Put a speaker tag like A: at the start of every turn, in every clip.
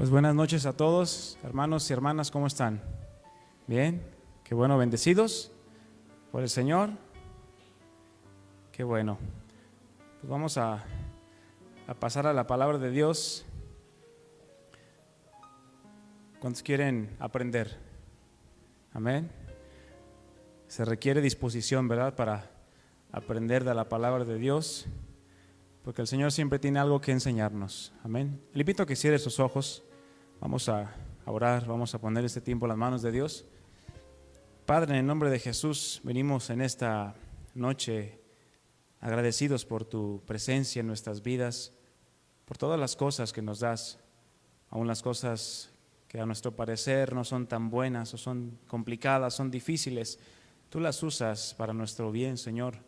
A: Pues buenas noches a todos, hermanos y hermanas, ¿cómo están? Bien, qué bueno, bendecidos por el Señor. Qué bueno. Pues vamos a pasar a la palabra de Dios. ¿Cuántos quieren aprender? Amén. Se requiere disposición, ¿verdad?, para aprender de la palabra de Dios, porque el Señor siempre tiene algo que enseñarnos. Amén. Le invito a que cierre sus ojos. Vamos a orar, vamos a poner este tiempo en las manos de Dios. Padre, en el nombre de Jesús, venimos en esta noche agradecidos por tu presencia en nuestras vidas, por todas las cosas que nos das, aun las cosas que a nuestro parecer no son tan buenas o son complicadas, son difíciles. Tú las usas para nuestro bien, Señor,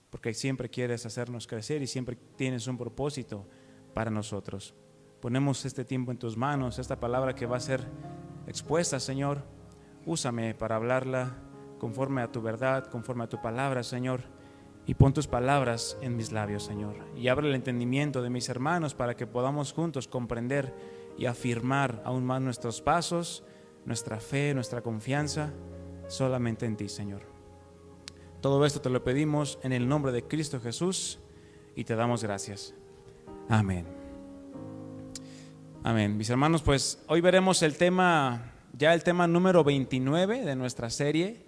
A: porque siempre quieres hacernos crecer y siempre tienes un propósito para nosotros. Ponemos este tiempo en tus manos, esta palabra que va a ser expuesta, Señor. Úsame para hablarla conforme a tu verdad, conforme a tu palabra, Señor. Y pon tus palabras en mis labios, Señor. Y abre el entendimiento de mis hermanos para que podamos juntos comprender y afirmar aún más nuestros pasos, nuestra fe, nuestra confianza, solamente en ti, Señor. Todo esto te lo pedimos en el nombre de Cristo Jesús y te damos gracias. Amén. Amén. Mis hermanos, pues hoy veremos el tema número 29 de nuestra serie,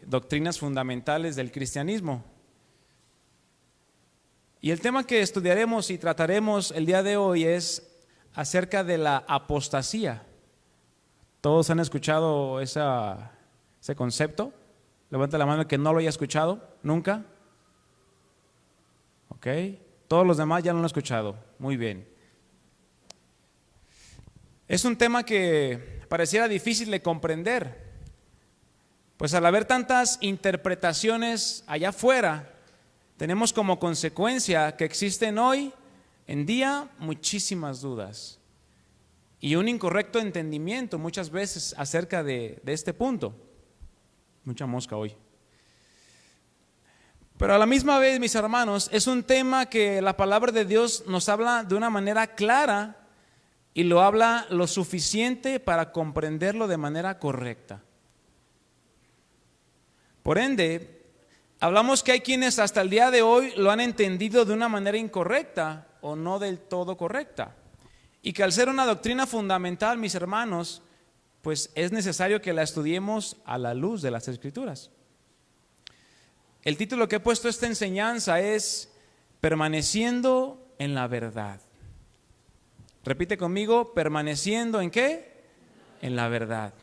A: Doctrinas Fundamentales del Cristianismo. Y el tema que estudiaremos y trataremos el día de hoy es acerca de la apostasía. ¿Todos han escuchado ese concepto? Levanta la mano el que no lo haya escuchado nunca. Ok, todos los demás ya lo han escuchado. Muy bien. Es un tema que pareciera difícil de comprender, pues al haber tantas interpretaciones allá afuera, tenemos como consecuencia que existen hoy en día muchísimas dudas y un incorrecto entendimiento muchas veces acerca de este punto. Mucha mosca hoy. Pero a la misma vez, mis hermanos, es un tema que la palabra de Dios nos habla de una manera clara y lo habla lo suficiente para comprenderlo de manera correcta. Por ende, hablamos que hay quienes hasta el día de hoy lo han entendido de una manera incorrecta o no del todo correcta. Y que al ser una doctrina fundamental, mis hermanos, pues es necesario que la estudiemos a la luz de las Escrituras. El título que he puesto a esta enseñanza es Permaneciendo en la verdad. Repite conmigo, permaneciendo ¿en qué? En la verdad.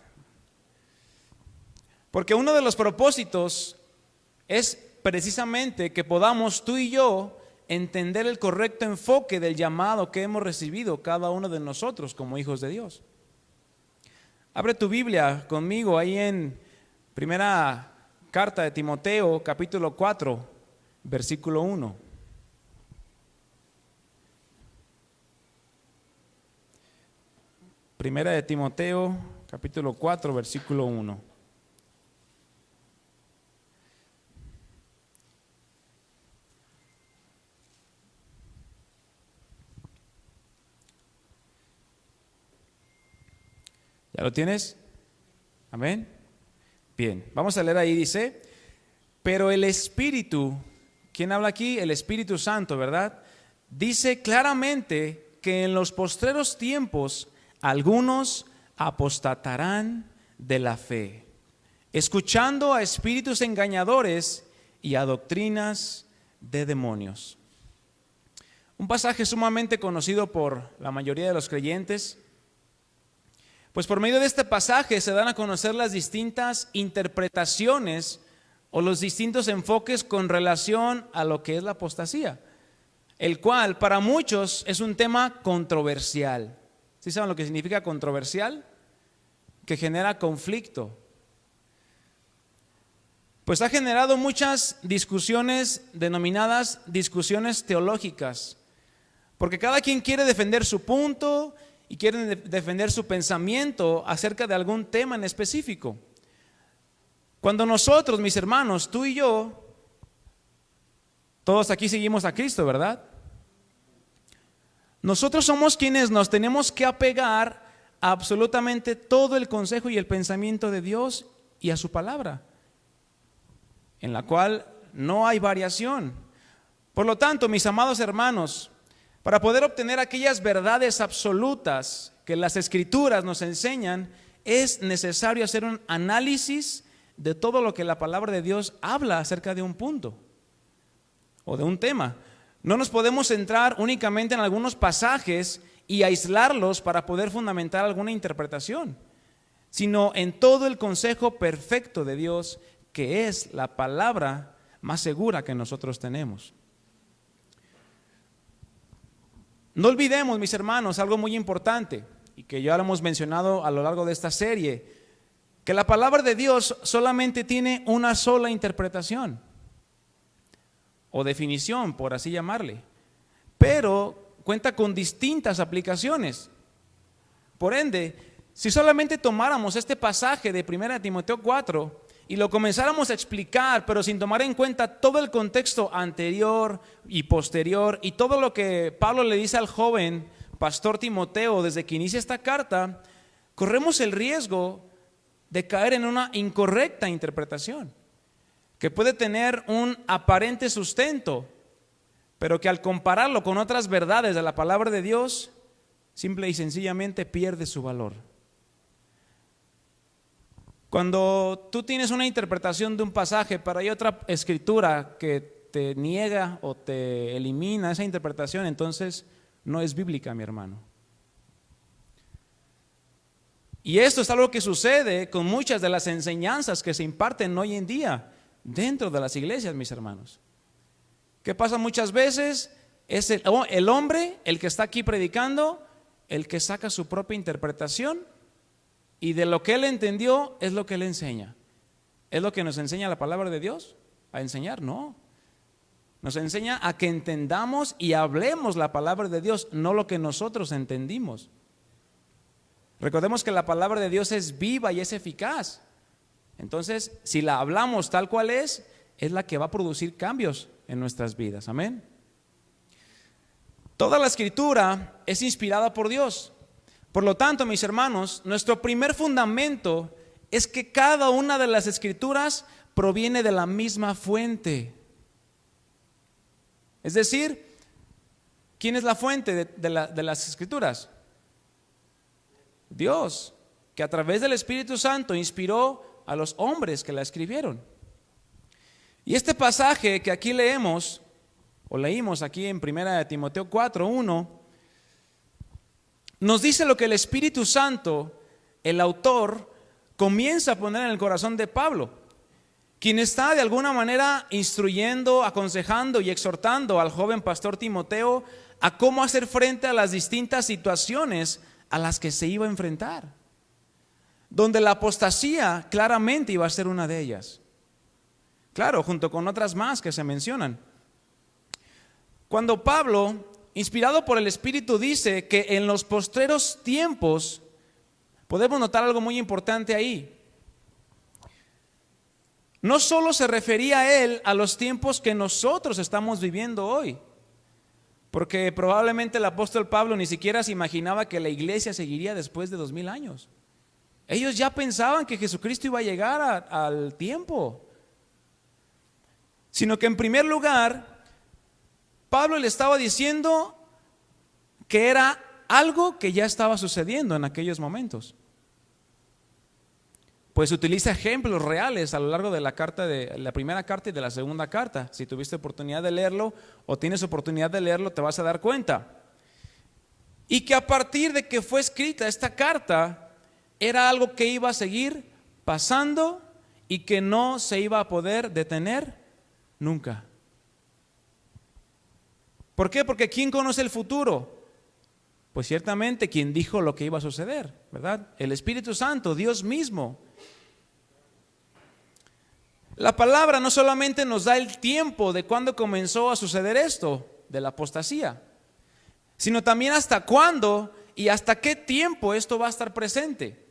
A: Porque uno de los propósitos es precisamente que podamos tú y yo entender el correcto enfoque del llamado que hemos recibido cada uno de nosotros como hijos de Dios. Abre tu Biblia conmigo ahí en primera carta de Timoteo, capítulo 4, versículo 1. Primera de Timoteo, capítulo 4, versículo 1. ¿Ya lo tienes? Amén. Bien, vamos a leer ahí, dice, pero el Espíritu, ¿quién habla aquí? El Espíritu Santo, ¿verdad? Dice claramente que en los postreros tiempos algunos apostatarán de la fe, escuchando a espíritus engañadores y a doctrinas de demonios. Un pasaje sumamente conocido por la mayoría de los creyentes. Pues por medio de este pasaje se dan a conocer las distintas interpretaciones o los distintos enfoques con relación a lo que es la apostasía, el cual para muchos es un tema controversial. ¿Sí saben lo que significa controversial? Que genera conflicto. Pues ha generado muchas discusiones denominadas discusiones teológicas, porque cada quien quiere defender su punto y quieren defender su pensamiento acerca de algún tema en específico. Cuando nosotros, mis hermanos, tú y yo, todos aquí seguimos a Cristo, ¿verdad? Nosotros somos quienes nos tenemos que apegar a absolutamente todo el consejo y el pensamiento de Dios y a su palabra, en la cual no hay variación. Por lo tanto, mis amados hermanos, para poder obtener aquellas verdades absolutas que las Escrituras nos enseñan, es necesario hacer un análisis de todo lo que la palabra de Dios habla acerca de un punto o de un tema. No nos podemos centrar únicamente en algunos pasajes y aislarlos para poder fundamentar alguna interpretación, sino en todo el consejo perfecto de Dios, que es la palabra más segura que nosotros tenemos. No olvidemos, mis hermanos, algo muy importante y que ya lo hemos mencionado a lo largo de esta serie, que la palabra de Dios solamente tiene una sola interpretación o definición, por así llamarle, pero cuenta con distintas aplicaciones. Por ende, si solamente tomáramos este pasaje de 1 Timoteo 4 y lo comenzáramos a explicar, pero sin tomar en cuenta todo el contexto anterior y posterior y todo lo que Pablo le dice al joven pastor Timoteo desde que inicia esta carta, corremos el riesgo de caer en una incorrecta interpretación, que puede tener un aparente sustento, pero que al compararlo con otras verdades de la palabra de Dios, simple y sencillamente pierde su valor. Cuando tú tienes una interpretación de un pasaje, pero hay otra escritura que te niega o te elimina esa interpretación, entonces no es bíblica, mi hermano. Y esto es algo que sucede con muchas de las enseñanzas que se imparten hoy en día dentro de las iglesias, mis hermanos. ¿Qué pasa muchas veces? Es el hombre, el que está aquí predicando, el que saca su propia interpretación y de lo que él entendió es lo que él enseña. ¿Es lo que nos enseña la palabra de Dios? ¿A enseñar? No. Nos enseña a que entendamos y hablemos la palabra de Dios, no lo que nosotros entendimos. Recordemos que la palabra de Dios es viva y es eficaz. Entonces, si la hablamos tal cual es la que va a producir cambios en nuestras vidas. Amén. Toda la escritura es inspirada por Dios. Por lo tanto, mis hermanos, nuestro primer fundamento es que cada una de las escrituras proviene de la misma fuente. Es decir, ¿quién es la fuente de las escrituras? Dios, que a través del Espíritu Santo inspiró a los hombres que la escribieron. Y este pasaje que aquí leímos aquí en 1 Timoteo 4:1, nos dice lo que el Espíritu Santo, el autor, comienza a poner en el corazón de Pablo, quien está de alguna manera instruyendo, aconsejando y exhortando al joven pastor Timoteo a cómo hacer frente a las distintas situaciones a las que se iba a enfrentar, donde la apostasía claramente iba a ser una de ellas. Claro, junto con otras más que se mencionan. Cuando Pablo, inspirado por el Espíritu, dice que en los postreros tiempos, podemos notar algo muy importante ahí. No solo se refería a él a los tiempos que nosotros estamos viviendo hoy, porque probablemente el apóstol Pablo ni siquiera se imaginaba que la iglesia seguiría después de 2000 años. Ellos ya pensaban que Jesucristo iba a llegar al tiempo, sino que en primer lugar, Pablo le estaba diciendo que era algo que ya estaba sucediendo en aquellos momentos. Pues utiliza ejemplos reales a lo largo de la primera carta y de la segunda carta. Si tuviste oportunidad de leerlo o tienes oportunidad de leerlo, te vas a dar cuenta. Y que a partir de que fue escrita esta carta, era algo que iba a seguir pasando y que no se iba a poder detener nunca. ¿Por qué? Porque ¿quién conoce el futuro? Pues ciertamente quien dijo lo que iba a suceder, ¿verdad? El Espíritu Santo, Dios mismo. La palabra no solamente nos da el tiempo de cuándo comenzó a suceder esto, de la apostasía, sino también hasta cuándo y hasta qué tiempo esto va a estar presente.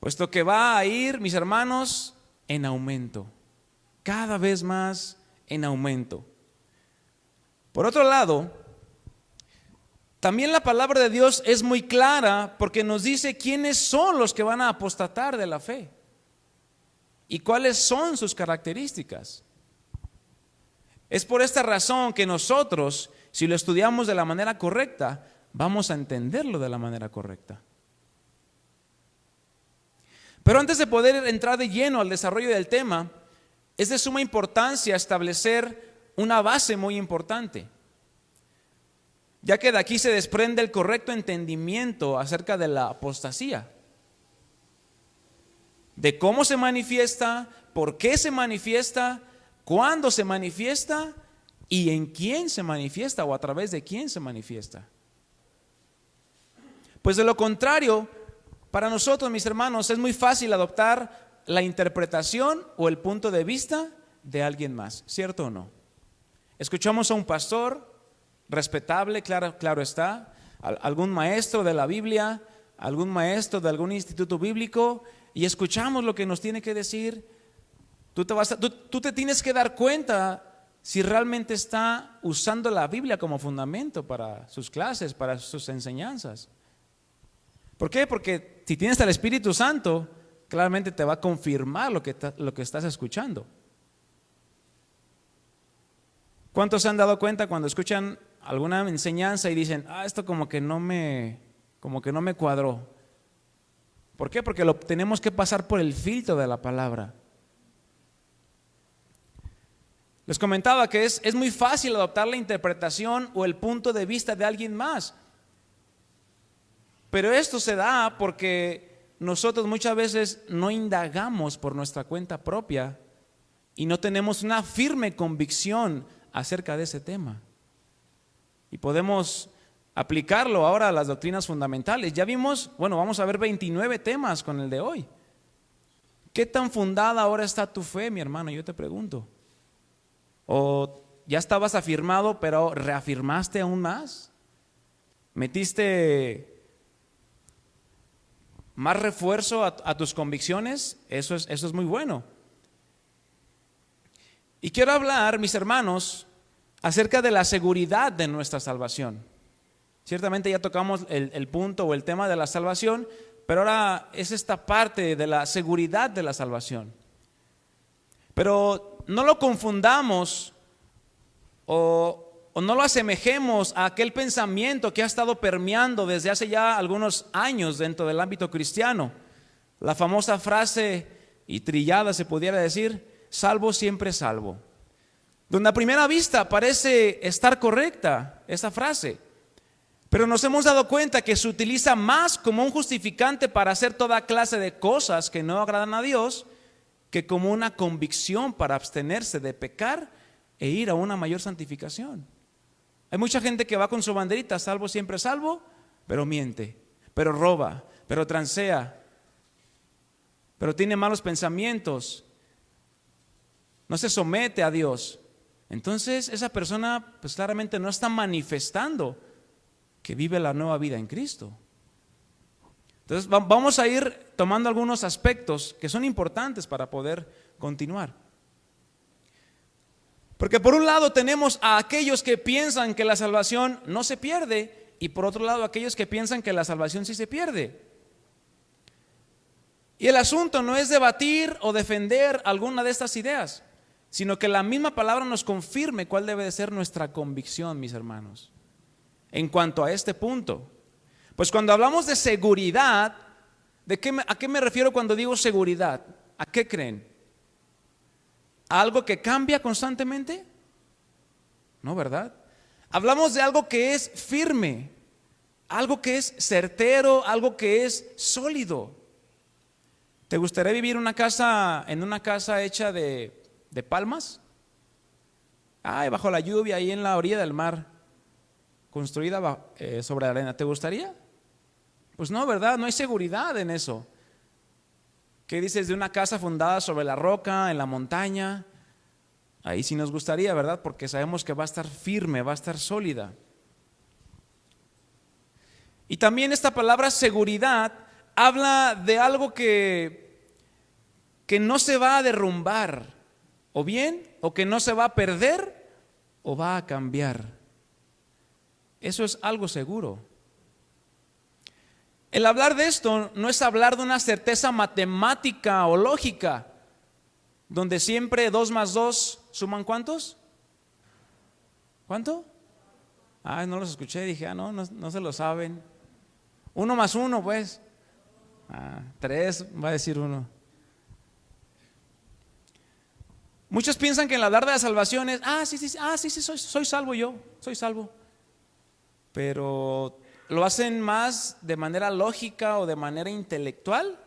A: Puesto que va a ir, mis hermanos, en aumento, cada vez más en aumento. Por otro lado, También la palabra de Dios es muy clara porque nos dice quiénes son los que van a apostatar de la fe y cuáles son sus características. Es por esta razón que nosotros, si lo estudiamos de la manera correcta, vamos a entenderlo de la manera correcta. Pero antes de poder entrar de lleno al desarrollo del tema, es de suma importancia establecer una base muy importante, ya que de aquí se desprende el correcto entendimiento acerca de la apostasía, de cómo se manifiesta, por qué se manifiesta, cuándo se manifiesta y en quién se manifiesta o a través de quién se manifiesta. Pues de lo contrario, para nosotros, mis hermanos, es muy fácil adoptar la interpretación o el punto de vista de alguien más, ¿cierto o no? Escuchamos a un pastor respetable, claro está, algún maestro de la Biblia, algún maestro de algún instituto bíblico, y escuchamos lo que nos tiene que decir. Tú te tienes que dar cuenta si realmente está usando la Biblia como fundamento para sus clases, para sus enseñanzas. ¿Por qué? Porque si tienes al Espíritu Santo, claramente te va a confirmar lo que estás escuchando. ¿Cuántos se han dado cuenta cuando escuchan alguna enseñanza y dicen, esto como que no me cuadró? ¿Por qué? Porque tenemos que pasar por el filtro de la palabra. Les comentaba que es muy fácil adoptar la interpretación o el punto de vista de alguien más. Pero esto se da porque nosotros muchas veces no indagamos por nuestra cuenta propia y no tenemos una firme convicción acerca de ese tema. Y podemos aplicarlo ahora a las doctrinas fundamentales. Ya vimos, vamos a ver 29 temas con el de hoy. ¿Qué tan fundada ahora está tu fe, mi hermano? Yo te pregunto. ¿O ya estabas afirmado, pero reafirmaste aún más? ¿Metiste más refuerzo a tus convicciones? Eso es muy bueno. Y quiero hablar, mis hermanos, acerca de la seguridad de nuestra salvación. Ciertamente ya tocamos el punto o el tema de la salvación, pero ahora es esta parte de la seguridad de la salvación. Pero no lo confundamos o no lo asemejemos a aquel pensamiento que ha estado permeando desde hace ya algunos años dentro del ámbito cristiano. La famosa frase y trillada, se pudiera decir, salvo siempre salvo. Donde a primera vista parece estar correcta esa frase, pero nos hemos dado cuenta que se utiliza más como un justificante para hacer toda clase de cosas que no agradan a Dios, que como una convicción para abstenerse de pecar e ir a una mayor santificación. Hay mucha gente que va con su banderita, salvo siempre salvo, pero miente, pero roba, pero transea, pero tiene malos pensamientos, no se somete a Dios. Entonces esa persona pues claramente no está manifestando que vive la nueva vida en Cristo. Entonces vamos a ir tomando algunos aspectos que son importantes para poder continuar. Porque por un lado tenemos a aquellos que piensan que la salvación no se pierde, y por otro lado aquellos que piensan que la salvación sí se pierde. Y el asunto no es debatir o defender alguna de estas ideas, sino que la misma palabra nos confirme cuál debe de ser nuestra convicción, mis hermanos, en cuanto a este punto. Pues cuando hablamos de seguridad, ¿a qué me refiero cuando digo seguridad? ¿A qué creen? ¿A algo que cambia constantemente? No, ¿verdad? Hablamos de algo que es firme, algo que es certero, algo que es sólido. ¿Te gustaría vivir en una casa hecha de palmas? Bajo la lluvia, ahí en la orilla del mar, construida sobre la arena. ¿Te gustaría? Pues no, ¿verdad? No hay seguridad en eso. ¿Qué dices de una casa fundada sobre la roca, en la montaña? Ahí sí nos gustaría, ¿verdad? Porque sabemos que va a estar firme, va a estar sólida. Y también esta palabra seguridad habla de algo que no se va a derrumbar, o que no se va a perder, o va a cambiar. Eso es algo seguro. El hablar de esto no es hablar de una certeza matemática o lógica, donde siempre 2 más 2 suman ¿cuántos? ¿Cuánto? No los escuché, dije, no se lo saben. 1 más 1, pues. 3 va a decir 1. Muchos piensan que el hablar de la salvación es, sí, soy salvo yo, soy salvo. Pero lo hacen más de manera lógica o de manera intelectual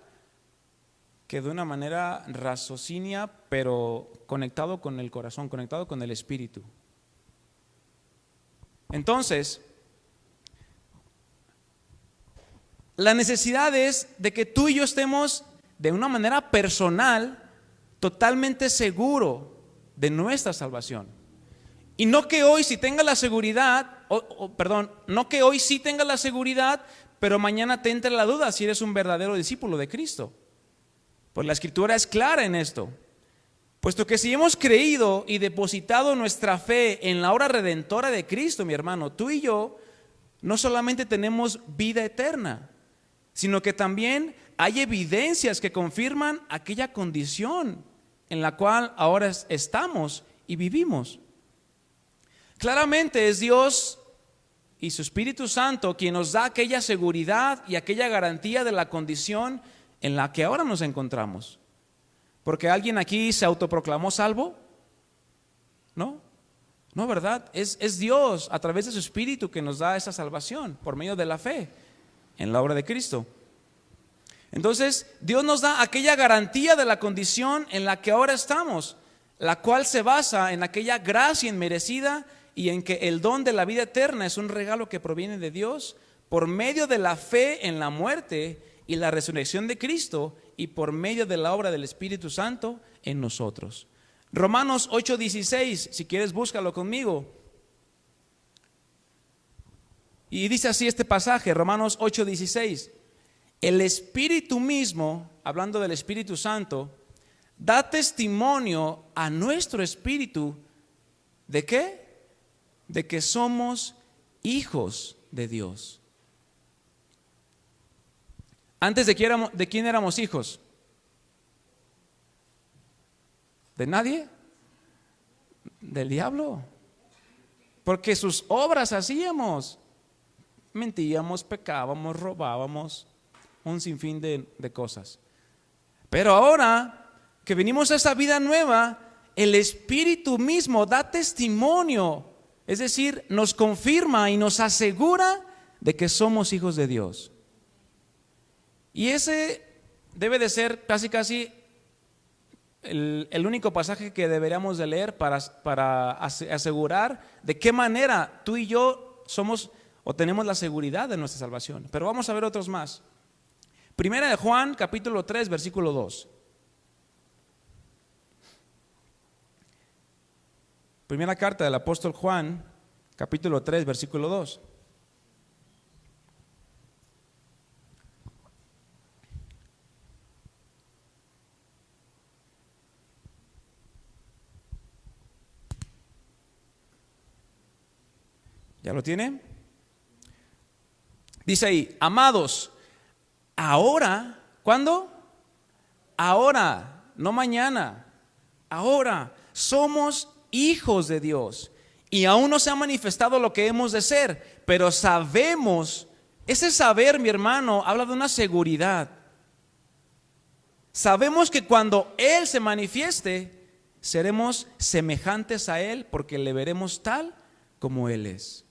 A: que de una manera raciocinia, pero conectado con el corazón, conectado con el espíritu. Entonces, la necesidad es de que tú y yo estemos de una manera personal totalmente seguro de nuestra salvación. Y no que hoy sí tenga la seguridad, no que hoy sí tenga la seguridad, pero mañana te entre la duda si eres un verdadero discípulo de Cristo. Pues la Escritura es clara en esto. Puesto que si hemos creído y depositado nuestra fe en la obra redentora de Cristo, mi hermano, tú y yo no solamente tenemos vida eterna, sino que también hay evidencias que confirman aquella condición en la cual ahora estamos y vivimos. Claramente es Dios y su Espíritu Santo quien nos da aquella seguridad y aquella garantía de la condición en la que ahora nos encontramos. Porque alguien aquí se autoproclamó salvo, ¿no? No, ¿verdad? Es Dios a través de su Espíritu que nos da esa salvación por medio de la fe en la obra de Cristo. Entonces, Dios nos da aquella garantía de la condición en la que ahora estamos, la cual se basa en aquella gracia inmerecida y en que el don de la vida eterna es un regalo que proviene de Dios por medio de la fe en la muerte y la resurrección de Cristo y por medio de la obra del Espíritu Santo en nosotros. Romanos 8:16, si quieres búscalo conmigo. Y dice así este pasaje, Romanos 8:16. El Espíritu mismo, hablando del Espíritu Santo, da testimonio a nuestro espíritu, ¿de qué? De que somos hijos de Dios. Antes ¿de quién éramos hijos? ¿De nadie? ¿Del diablo? Porque sus obras hacíamos. Mentíamos, pecábamos, robábamos, un sinfín de cosas. Pero ahora que venimos a esa vida nueva, el Espíritu mismo da testimonio, es decir, nos confirma y nos asegura de que somos hijos de Dios. Y ese debe de ser casi el único pasaje que deberíamos de leer para asegurar de qué manera tú y yo somos o tenemos la seguridad de nuestra salvación. Pero vamos a ver otros más. Primera de Juan, capítulo 3, versículo 2. Primera carta del apóstol Juan, capítulo 3, versículo 2. ¿Ya lo tiene? Dice ahí, amados, ahora, ¿cuándo? Ahora, no mañana, ahora somos hijos de Dios y aún no se ha manifestado lo que hemos de ser, pero sabemos, ese saber, mi hermano, habla de una seguridad. Sabemos que cuando Él se manifieste, seremos semejantes a Él porque le veremos tal como Él es.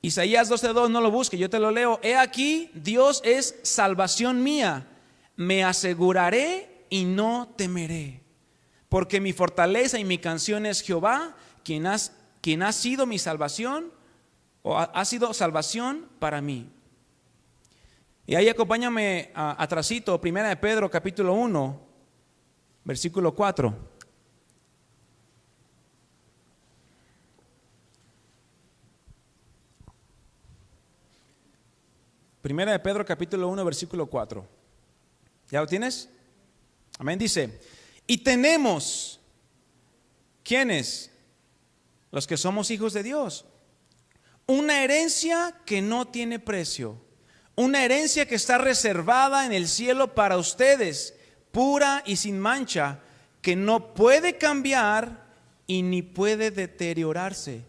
A: Isaías 12:2, no lo busque, yo te lo leo. He aquí, Dios es salvación mía, me aseguraré y no temeré, porque mi fortaleza y mi canción es Jehová, quien ha sido mi salvación, o ha sido salvación para mí. Y ahí acompáñame atrasito, primera de Pedro capítulo 1, versículo 4. Primera de Pedro capítulo 1 versículo 4. ¿Ya lo tienes? Amén. Dice, y tenemos, ¿quiénes? los que somos hijos de Dios. Una herencia que no tiene precio, una herencia que está reservada en el cielo para ustedes, pura y sin mancha, que no puede cambiar y ni puede deteriorarse.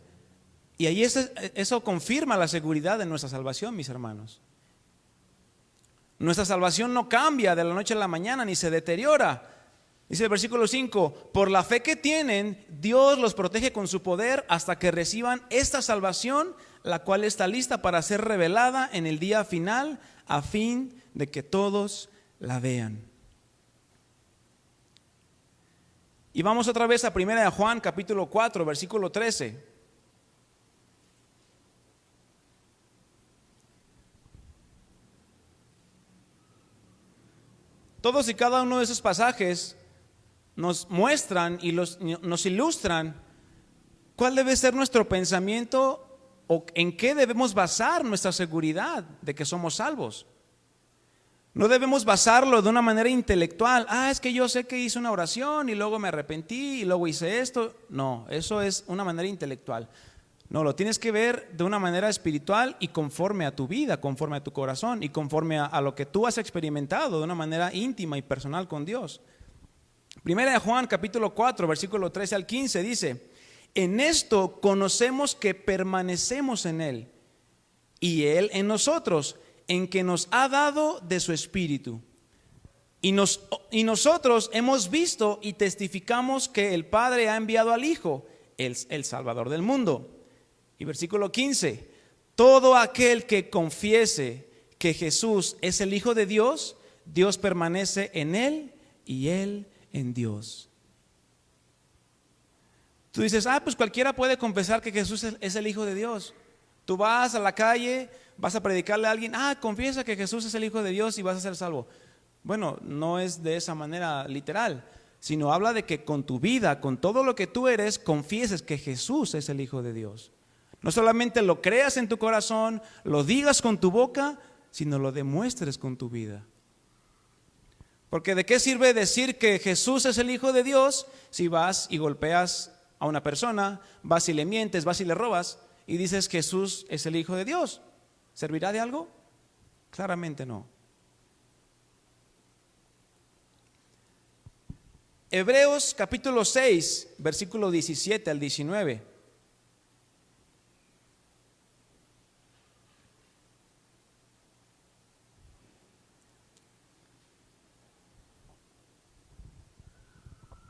A: Y ahí eso confirma la seguridad de nuestra salvación, mis hermanos. Nuestra salvación no cambia de la noche a la mañana ni se deteriora. Dice el versículo 5: por la fe que tienen, Dios los protege con su poder hasta que reciban esta salvación, la cual está lista para ser revelada en el día final, a fin de que todos la vean. Y vamos otra vez a 1 Juan capítulo 4, versículo 13. Todos y cada uno de esos pasajes nos muestran y nos ilustran cuál debe ser nuestro pensamiento o en qué debemos basar nuestra seguridad de que somos salvos. No debemos basarlo de una manera intelectual. Es que yo sé que hice una oración y luego me arrepentí y luego hice esto. No, eso es una manera intelectual. No, lo tienes que ver de una manera espiritual y conforme a tu vida, conforme a tu corazón y conforme a lo que tú has experimentado de una manera íntima y personal con Dios. Primera de Juan capítulo 4, versículo 13 al 15 dice: en esto conocemos que permanecemos en Él y Él en nosotros, en que nos ha dado de su Espíritu. Y nosotros hemos visto y testificamos que el Padre ha enviado al Hijo, el Salvador del mundo. Y versículo 15: todo aquel que confiese que Jesús es el Hijo de Dios, Dios permanece en Él y Él en Dios. Tú dices, pues cualquiera puede confesar que Jesús es el Hijo de Dios. Tú vas a la calle, vas a predicarle a alguien, confiesa que Jesús es el Hijo de Dios y vas a ser salvo. Bueno, no es de esa manera literal, sino habla de que con tu vida, con todo lo que tú eres, confieses que Jesús es el Hijo de Dios. No solamente lo creas en tu corazón, lo digas con tu boca, sino lo demuestres con tu vida. Porque ¿de qué sirve decir que Jesús es el Hijo de Dios si vas y golpeas a una persona, vas y le mientes, vas y le robas y dices Jesús es el Hijo de Dios? ¿Servirá de algo? Claramente no. Hebreos capítulo 6, versículo 17 al 19.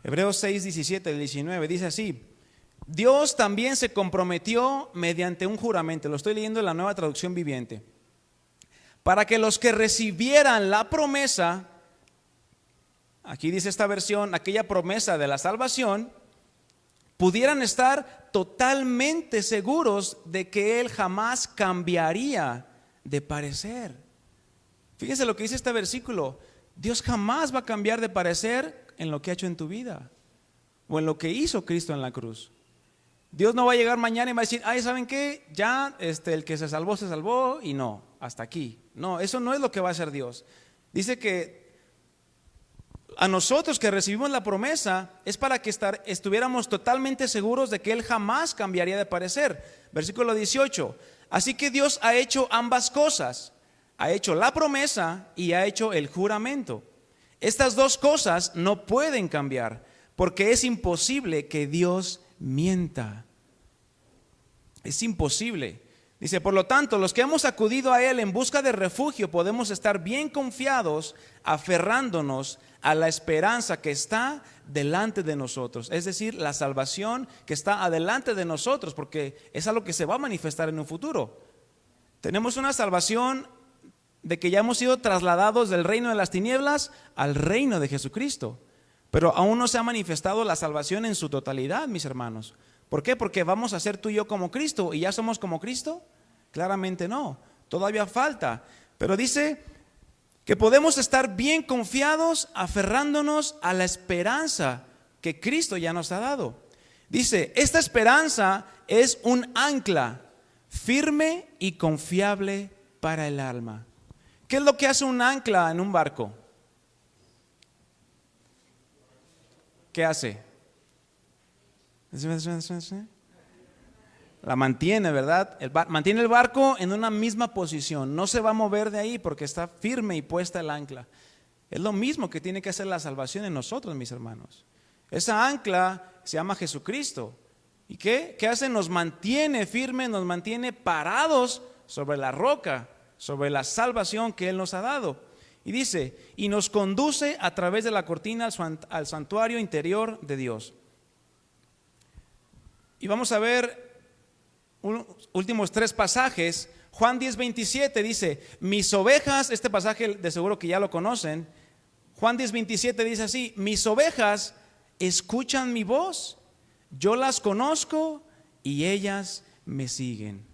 A: Hebreos 6, 17 al 19 dice así: Dios también se comprometió mediante un juramento, lo estoy leyendo en la Nueva Traducción Viviente, para que los que recibieran la promesa, aquí dice esta versión, aquella promesa de la salvación, pudieran estar totalmente seguros de que Él jamás cambiaría de parecer. Fíjense lo que dice este versículo: Dios jamás va a cambiar de parecer en lo que ha hecho en tu vida o en lo que hizo Cristo en la cruz. Dios no va a llegar mañana y va a decir, ¿saben qué? Ya el que se salvó y no, hasta aquí. No, eso no es lo que va a hacer Dios. Dice que a nosotros que recibimos la promesa es para que estuviéramos totalmente seguros de que Él jamás cambiaría de parecer. Versículo 18: así que Dios ha hecho ambas cosas, ha hecho la promesa y ha hecho el juramento. Estas dos cosas no pueden cambiar, porque es imposible que Dios mienta. Es imposible. Dice, por lo tanto, los que hemos acudido a Él en busca de refugio podemos estar bien confiados, aferrándonos a la esperanza que está delante de nosotros. Es decir, la salvación que está adelante de nosotros, porque es algo que se va a manifestar en un futuro. Tenemos una salvación de que ya hemos sido trasladados del reino de las tinieblas al reino de Jesucristo. Pero aún no se ha manifestado la salvación en su totalidad, mis hermanos. ¿Por qué? Porque vamos a ser tú y yo como Cristo. ¿Y ya somos como Cristo? Claramente no, todavía falta. Pero dice que podemos estar bien confiados, aferrándonos a la esperanza que Cristo ya nos ha dado. Dice, esta esperanza es un ancla firme y confiable para el alma. ¿Qué es lo que hace un ancla en un barco? ¿Qué hace? la mantiene, ¿verdad? Mantiene el barco en una misma posición, no se va a mover de ahí porque está firme y puesta el ancla. Es lo mismo que tiene que hacer la salvación en nosotros, mis hermanos. Esa ancla se llama Jesucristo. ¿Y qué? ¿Qué hace? Nos mantiene firmes, nos mantiene parados sobre la roca, sobre la salvación que Él nos ha dado. Y dice, y nos conduce a través de la cortina al santuario interior de Dios. Y vamos a ver unos últimos 3 pasajes. Juan 10:27 dice, mis ovejas, este pasaje de seguro que ya lo conocen. Juan 10:27 dice así, mis ovejas escuchan mi voz, yo las conozco y ellas me siguen.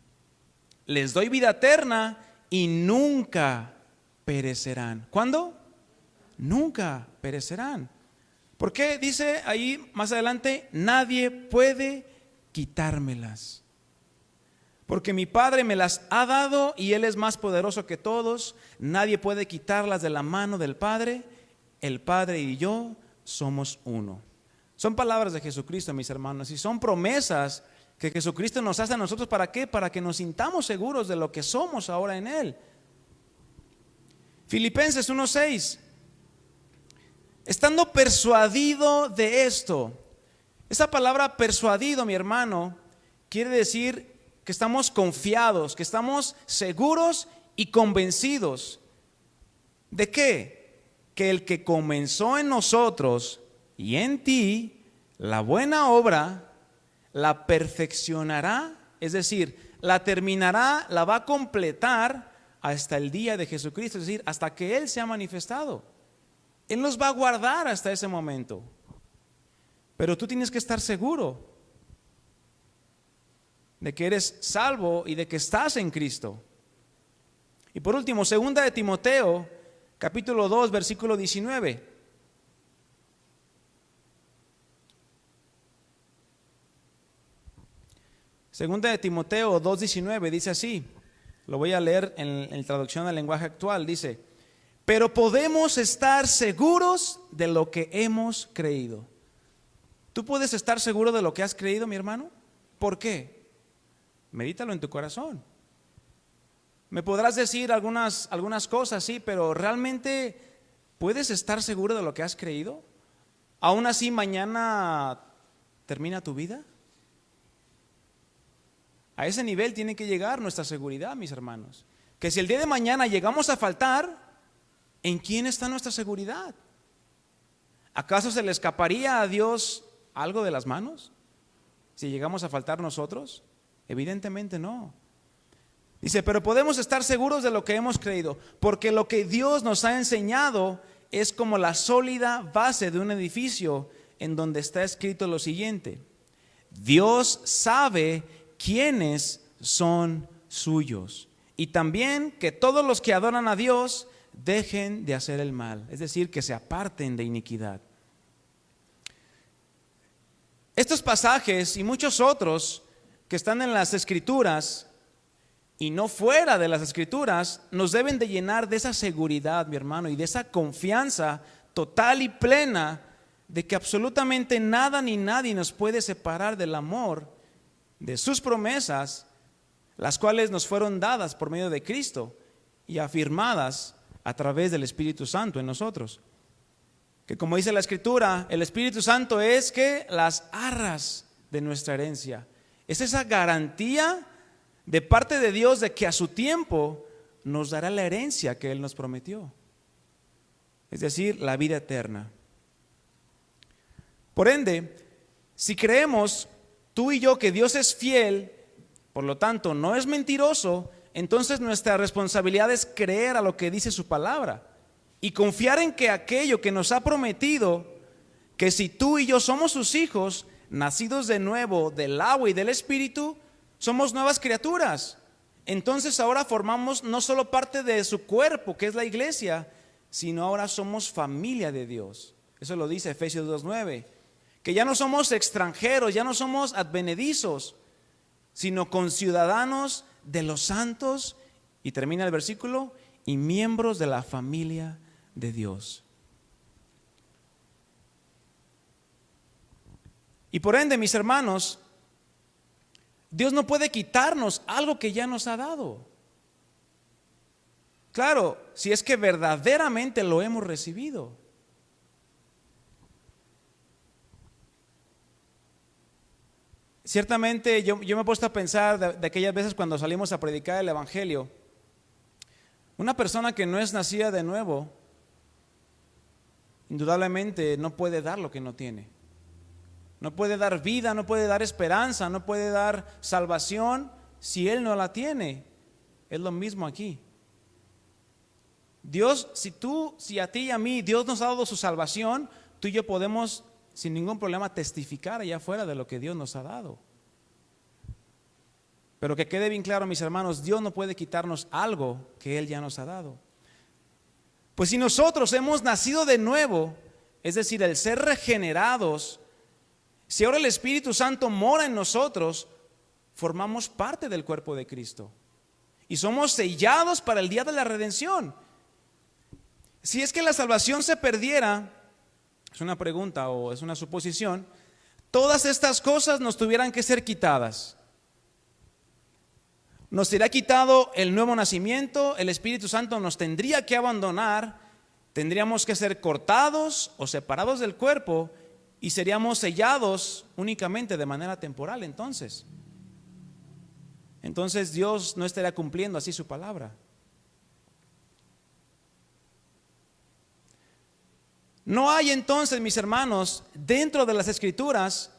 A: Les doy vida eterna y nunca perecerán. ¿Cuándo? Nunca perecerán. ¿Por qué? Dice ahí más adelante, nadie puede quitármelas. Porque mi Padre me las ha dado y Él es más poderoso que todos. Nadie puede quitarlas de la mano del Padre. El Padre y yo somos uno. Son palabras de Jesucristo, mis hermanos, y son promesas que Jesucristo nos hace a nosotros. ¿Para qué? Para que nos sintamos seguros de lo que somos ahora en Él. Filipenses 1:6. Estando persuadido de esto. Esa palabra persuadido, mi hermano, quiere decir que estamos confiados, que estamos seguros y convencidos. ¿De qué? Que el que comenzó en nosotros y en ti la buena obra, la perfeccionará, es decir, la terminará, la va a completar hasta el día de Jesucristo, es decir, hasta que Él se ha manifestado. Él nos va a guardar hasta ese momento. Pero tú tienes que estar seguro de que eres salvo y de que estás en Cristo. Y por último, 2 de Timoteo, capítulo 2, versículo 19. Segunda de Timoteo 2:19 dice así, lo voy a leer en traducción al lenguaje actual, dice, pero podemos estar seguros de lo que hemos creído. ¿Tú puedes estar seguro de lo que has creído, mi hermano? ¿Por qué? Medítalo en tu corazón. Me podrás decir algunas cosas, sí, pero ¿realmente puedes estar seguro de lo que has creído? ¿Aún así mañana termina tu vida? A ese nivel tiene que llegar nuestra seguridad, mis hermanos. Que si el día de mañana llegamos a faltar, ¿en quién está nuestra seguridad? ¿Acaso se le escaparía a Dios algo de las manos si llegamos a faltar nosotros? Evidentemente no. Dice, pero podemos estar seguros de lo que hemos creído, porque lo que Dios nos ha enseñado es como la sólida base de un edificio, en donde está escrito lo siguiente: Dios sabe quiénes son suyos, y también que todos los que adoran a Dios dejen de hacer el mal, es decir, que se aparten de iniquidad. Estos pasajes y muchos otros que están en las Escrituras y no fuera de las Escrituras nos deben de llenar de esa seguridad, mi hermano, y de esa confianza total y plena de que absolutamente nada ni nadie nos puede separar del amor de sus promesas, las cuales nos fueron dadas por medio de Cristo y afirmadas a través del Espíritu Santo en nosotros. Que como dice la Escritura, el Espíritu Santo es que las arras de nuestra herencia. Es esa garantía de parte de Dios de que a su tiempo nos dará la herencia que Él nos prometió, es decir, la vida eterna. Por ende, si creemos tú y yo que Dios es fiel, por lo tanto no es mentiroso, entonces nuestra responsabilidad es creer a lo que dice su palabra y confiar en que aquello que nos ha prometido, que si tú y yo somos sus hijos, nacidos de nuevo del agua y del Espíritu, somos nuevas criaturas. Entonces ahora formamos no solo parte de su cuerpo, que es la iglesia, sino ahora somos familia de Dios. Eso lo dice Efesios 2:9. Que ya no somos extranjeros, ya no somos advenedizos, sino conciudadanos de los santos, y termina el versículo, y miembros de la familia de Dios. Y por ende, mis hermanos, Dios no puede quitarnos algo que ya nos ha dado. Claro, si es que verdaderamente lo hemos recibido. Ciertamente yo me he puesto a pensar de aquellas veces cuando salimos a predicar el Evangelio. Una persona que no es nacida de nuevo, indudablemente no puede dar lo que no tiene. No puede dar vida, no puede dar esperanza, no puede dar salvación si él no la tiene. Es lo mismo aquí. Dios, si a ti y a mí Dios nos ha dado su salvación, tú y yo podemos sin ningún problema testificar allá afuera de lo que Dios nos ha dado. Pero que quede bien claro, mis hermanos, Dios no puede quitarnos algo que Él ya nos ha dado. Pues si nosotros hemos nacido de nuevo, es decir, el ser regenerados, si ahora el Espíritu Santo mora en nosotros, formamos parte del cuerpo de Cristo y somos sellados para el día de la redención. Si es que la salvación se perdiera, es una pregunta o es una suposición, todas estas cosas nos tuvieran que ser quitadas. Nos sería quitado el nuevo nacimiento, el Espíritu Santo nos tendría que abandonar, tendríamos que ser cortados o separados del cuerpo y seríamos sellados únicamente de manera temporal. Entonces Dios no estaría cumpliendo así su palabra. No hay entonces, mis hermanos, dentro de las Escrituras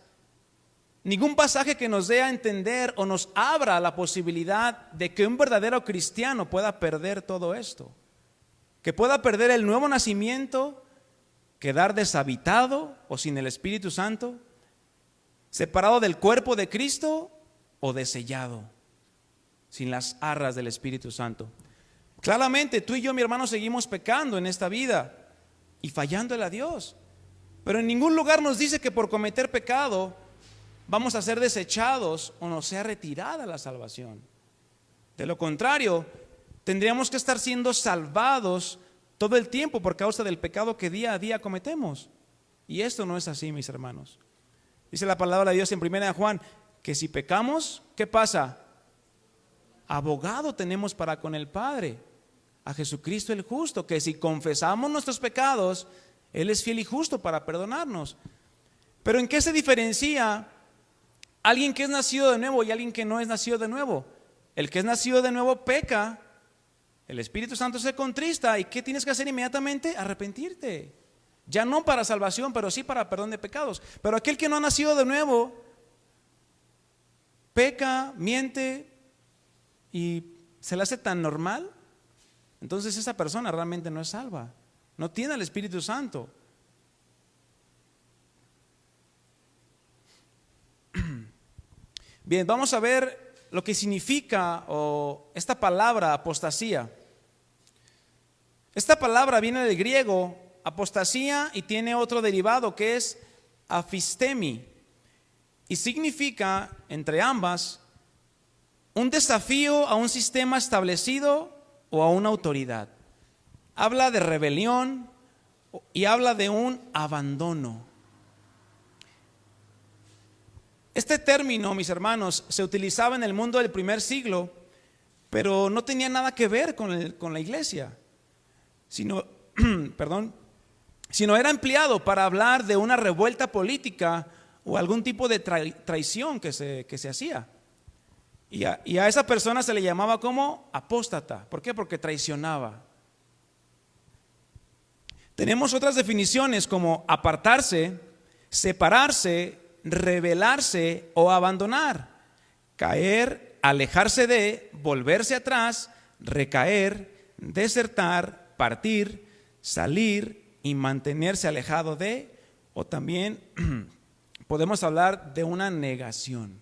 A: ningún pasaje que nos dé a entender o nos abra la posibilidad de que un verdadero cristiano pueda perder todo esto, que pueda perder el nuevo nacimiento, quedar deshabitado o sin el Espíritu Santo, separado del cuerpo de Cristo o desellado, sin las arras del Espíritu Santo. Claramente tú y yo, mi hermano, seguimos pecando en esta vida y fallándole a Dios, pero en ningún lugar nos dice que por cometer pecado vamos a ser desechados o nos sea retirada la salvación. De lo contrario, tendríamos que estar siendo salvados todo el tiempo por causa del pecado que día a día cometemos. Y esto no es así, mis hermanos. Dice la palabra de Dios en 1 Juan que si pecamos, ¿qué pasa? Abogado tenemos para con el Padre, a Jesucristo el justo, que si confesamos nuestros pecados, Él es fiel y justo para perdonarnos. Pero ¿en qué se diferencia alguien que es nacido de nuevo y alguien que no es nacido de nuevo? El que es nacido de nuevo peca, el Espíritu Santo se contrista, ¿y qué tienes que hacer inmediatamente? Arrepentirte. Ya no para salvación, pero sí para perdón de pecados. Pero aquel que no ha nacido de nuevo peca, miente y se le hace tan normal, entonces esa persona realmente no es salva, no tiene el Espíritu Santo. Bien, vamos a ver lo que significa esta palabra apostasía. Esta palabra viene del griego apostasía y tiene otro derivado que es afistemi y significa, entre ambas, un desafío a un sistema establecido o a una autoridad. Habla de rebelión y habla de un abandono. Este término, mis hermanos, se utilizaba en el mundo del primer siglo, pero no tenía nada que ver con la iglesia, sino era empleado para hablar de una revuelta política o algún tipo de traición que se hacía. Y a esa persona se le llamaba como apóstata. ¿Por qué? Porque traicionaba. Tenemos otras definiciones como apartarse, separarse, rebelarse o abandonar, caer, alejarse de, volverse atrás, recaer, desertar, partir, salir y mantenerse alejado de, o también podemos hablar de una negación.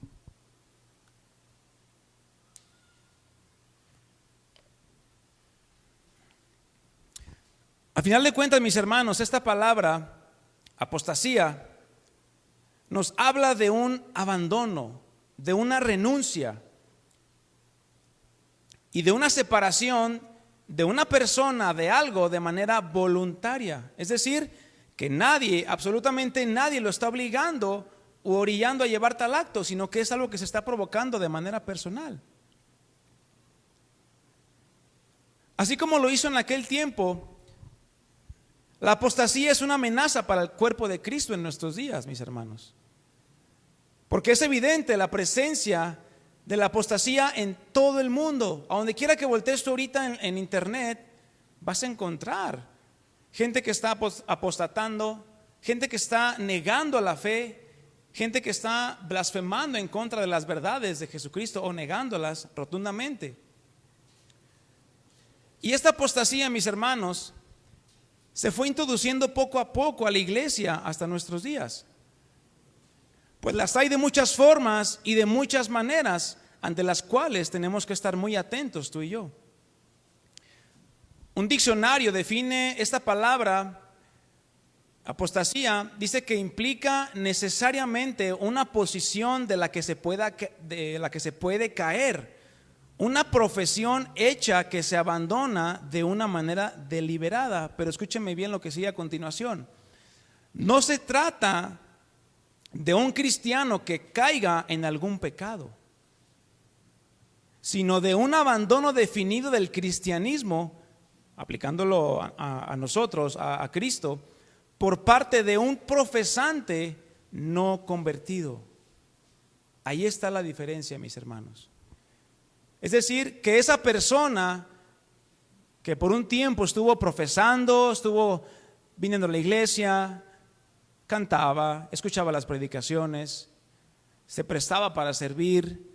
A: A final de cuentas, mis hermanos, esta palabra, apostasía, nos habla de un abandono, de una renuncia y de una separación de una persona de algo de manera voluntaria. Es decir, que nadie, absolutamente nadie lo está obligando u orillando a llevar tal acto, sino que es algo que se está provocando de manera personal. Así como lo hizo en aquel tiempo, la apostasía es una amenaza para el cuerpo de Cristo en nuestros días, mis hermanos. Porque es evidente la presencia de la apostasía en todo el mundo. A donde quiera que voltees tú ahorita en internet, vas a encontrar gente que está apostatando, gente que está negando la fe, gente que está blasfemando en contra de las verdades de Jesucristo o negándolas rotundamente. Y esta apostasía, mis hermanos, se fue introduciendo poco a poco a la iglesia hasta nuestros días. Pues las hay de muchas formas y de muchas maneras, ante las cuales tenemos que estar muy atentos tú y yo. Un diccionario define esta palabra apostasía, dice que implica necesariamente una posición de la que se puede caer, una profesión hecha que se abandona de una manera deliberada. Pero escúcheme bien lo que sigue a continuación. No se trata de un cristiano que caiga en algún pecado, sino de un abandono definido del cristianismo, aplicándolo a nosotros, a Cristo, por parte de un profesante no convertido. Ahí está la diferencia, mis hermanos. Es decir, que esa persona que por un tiempo estuvo profesando, estuvo viniendo a la iglesia, cantaba, escuchaba las predicaciones, se prestaba para servir,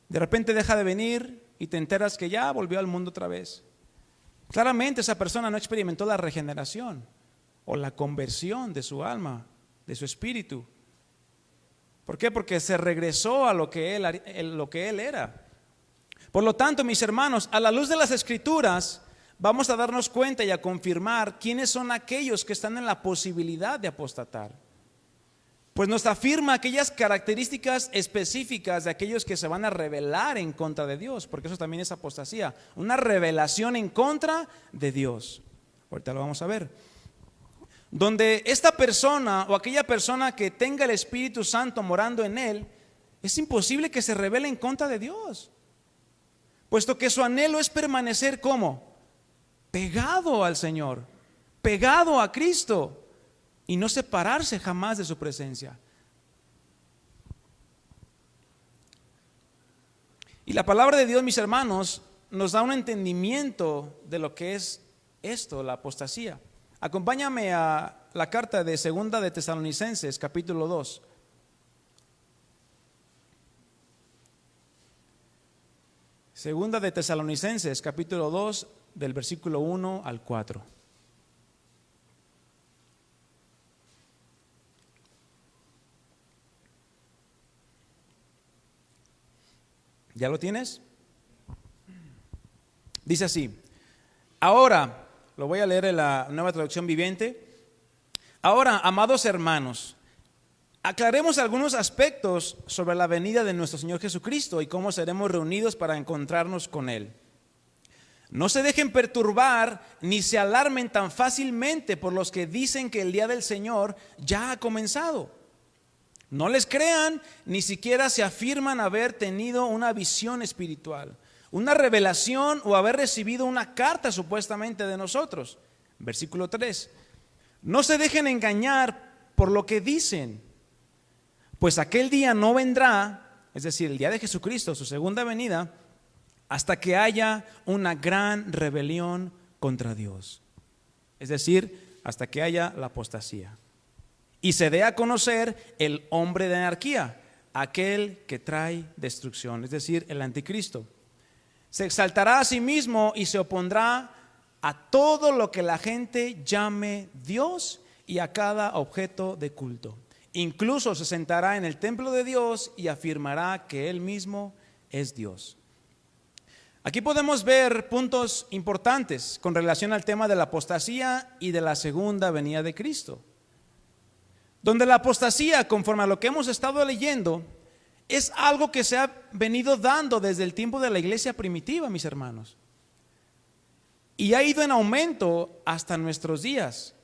A: de repente deja de venir y te enteras que ya volvió al mundo otra vez. Claramente esa persona no experimentó la regeneración o la conversión de su alma, de su espíritu. ¿Por qué? Porque se regresó a lo que él era. Por lo tanto, mis hermanos, a la luz de las Escrituras, vamos a darnos cuenta y a confirmar quiénes son aquellos que están en la posibilidad de apostatar. Pues nos afirma aquellas características específicas de aquellos que se van a rebelar en contra de Dios, porque eso también es apostasía, una rebelación en contra de Dios. Ahorita lo vamos a ver. Donde esta persona o aquella persona que tenga el Espíritu Santo morando en él, es imposible que se rebele en contra de Dios, puesto que su anhelo es permanecer ¿cómo? Pegado al Señor, pegado a Cristo, y no separarse jamás de su presencia. Y la palabra de Dios, mis hermanos, nos da un entendimiento de lo que es esto, la apostasía. Acompáñame a la carta de Segunda de Tesalonicenses, capítulo 2. Segunda de Tesalonicenses, capítulo 2, del versículo 1 al 4. ¿Ya lo tienes? Dice así: ahora, lo voy a leer en la Nueva Traducción Viviente. Ahora, amados hermanos, aclaremos algunos aspectos sobre la venida de nuestro Señor Jesucristo y cómo seremos reunidos para encontrarnos con Él. No se dejen perturbar ni se alarmen tan fácilmente por los que dicen que el día del Señor ya ha comenzado. No les crean, ni siquiera se afirman haber tenido una visión espiritual, una revelación o haber recibido una carta supuestamente de nosotros. Versículo 3. No se dejen engañar por lo que dicen, pues aquel día no vendrá, es decir, el día de Jesucristo, su segunda venida, hasta que haya una gran rebelión contra Dios. Es decir, hasta que haya la apostasía. Y se dé a conocer el hombre de anarquía, aquel que trae destrucción, es decir, el anticristo. Se exaltará a sí mismo y se opondrá a todo lo que la gente llame Dios y a cada objeto de culto. Incluso se sentará en el templo de Dios y afirmará que Él mismo es Dios. Aquí podemos ver puntos importantes con relación al tema de la apostasía y de la segunda venida de Cristo. Donde la apostasía, conforme a lo que hemos estado leyendo, es algo que se ha venido dando desde el tiempo de la iglesia primitiva, mis hermanos, y ha ido en aumento hasta nuestros días.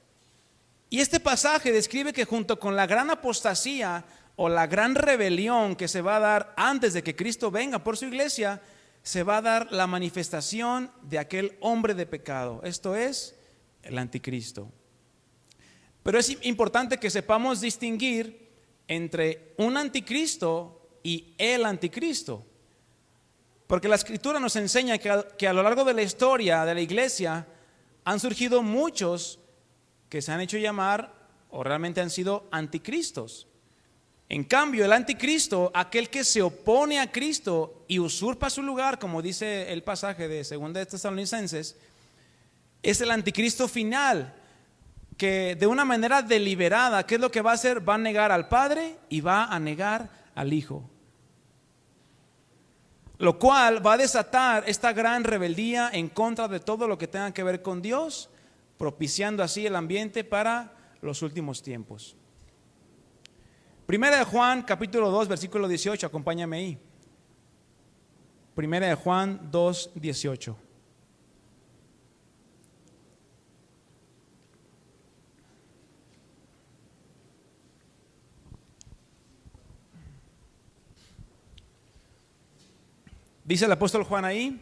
A: Y este pasaje describe que junto con la gran apostasía o la gran rebelión que se va a dar antes de que Cristo venga por su iglesia, se va a dar la manifestación de aquel hombre de pecado. Esto es el anticristo. Pero es importante que sepamos distinguir entre un anticristo y el anticristo. Porque la Escritura nos enseña que a lo largo de la historia de la iglesia han surgido muchos que se han hecho llamar o realmente han sido anticristos. En cambio, el anticristo, aquel que se opone a Cristo y usurpa su lugar, como dice el pasaje de 2 de Tesalonicenses, es el anticristo final, que de una manera deliberada, ¿qué es lo que va a hacer? Va a negar al Padre y va a negar al Hijo. Lo cual va a desatar esta gran rebeldía en contra de todo lo que tenga que ver con Dios, propiciando así el ambiente para los últimos tiempos. Primera de Juan, capítulo 2, versículo 18, acompáñame ahí. Primera de Juan 2, 18. Dice el apóstol Juan ahí: